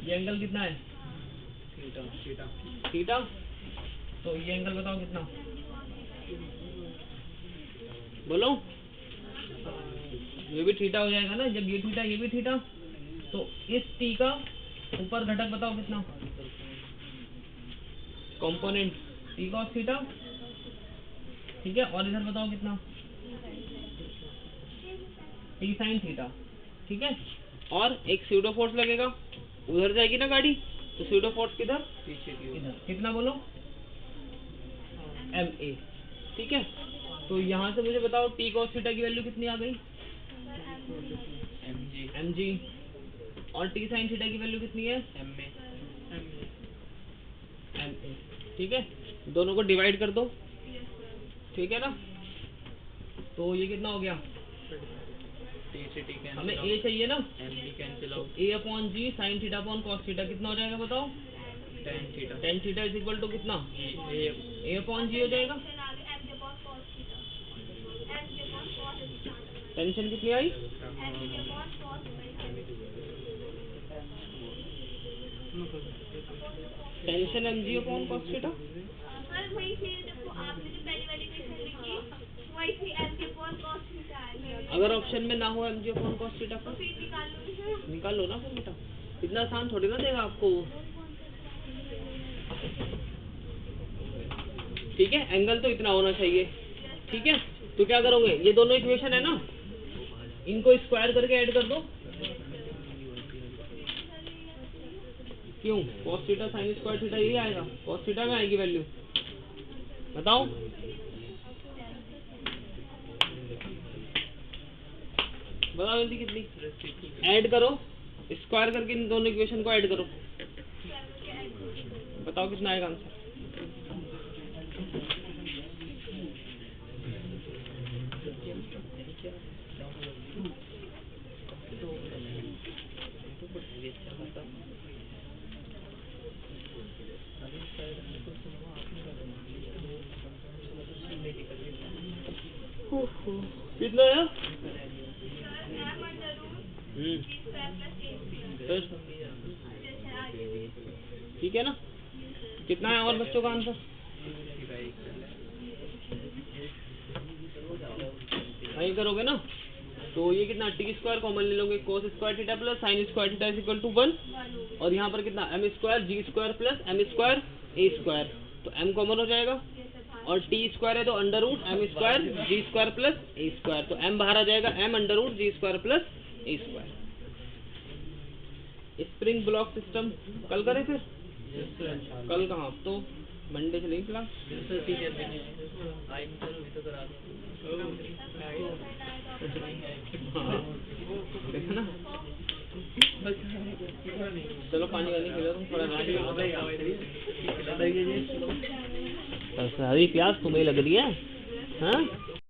ये एंगल कितना है थीटा, तो ये एंगल बताओ कितना, बोलो। ये भी थीटा हो जाएगा ना, जब ये थीटा ये भी थीटा, तो इस टी का ऊपर घटक बताओ कितना, कंपोनेंट टी कॉस थीटा, ठीक है। और इधर बताओ कितना, टी साइन थीटा, ठीक है। और एक स्यूडो फोर्स लगेगा, उधर जाएगी ना गाड़ी, तो स्यूडो फोर्स किधर, इधर, कितना बोलो, एम ए, ठीक है। तो यहाँ से मुझे बताओ टी कॉस थीटा की वैल्यू कितनी आ गई, एम जी, और टी साइन थीटा की वैल्यू कितनी है, एम ए, ठीक है। दोनों को डिवाइड कर दो, ठीक है ना। तो ये कितना हो गया, हमें ए चाहिए ना, A upon G sine theta upon cos theta कितना हो जाएगा बताओ, ten theta is equal to कितना, ए अपॉन जी हो जाएगा। टेंशन कितनी आई, tension M G upon cos theta, अगर ऑप्शन में ना हो M G upon cos theta का निकाल लो ना फिर बेटा, इतना आसान थोड़ी ना देगा आपको, ठीक है। एंगल तो इतना होना चाहिए, ठीक है। तो क्या करोगे, ये दोनों इक्वेशन है ना, इनको स्क्वायर करके ऐड कर दो, क्यों, cos theta sin square theta यही आएगा, cos थीटा में आएगी वैल्यू, बताओ। बताओ जल्दी कितनी, ऐड करो, स्क्वायर करके इन दोनों इक्वेशन को ऐड करो, बताओ कितना आएगा आंसर। कितना है, ठीक है ना। कितना है और बच्चों का आंसर, वही करोगे ना। तो ये कितना, टी स्क्वायर कॉमन ले लोगे, cos square theta plus sine square theta is equal to 1, और यहाँ पर कितना M square G square plus M square A square, तो m कॉमन हो जाएगा और टी स्क्वायर है तो under root M square G square plus A square, तो m बाहर आ जाएगा m under root G square plus A square. Spring block system कल करें फिर? कल कहाँ, अब तो मंडे से नहीं क्लास। देखा ना, चलो पानी वानी पी लो तुम थोड़ा। सारी प्यास तुम्हें लग रही है, हाँ?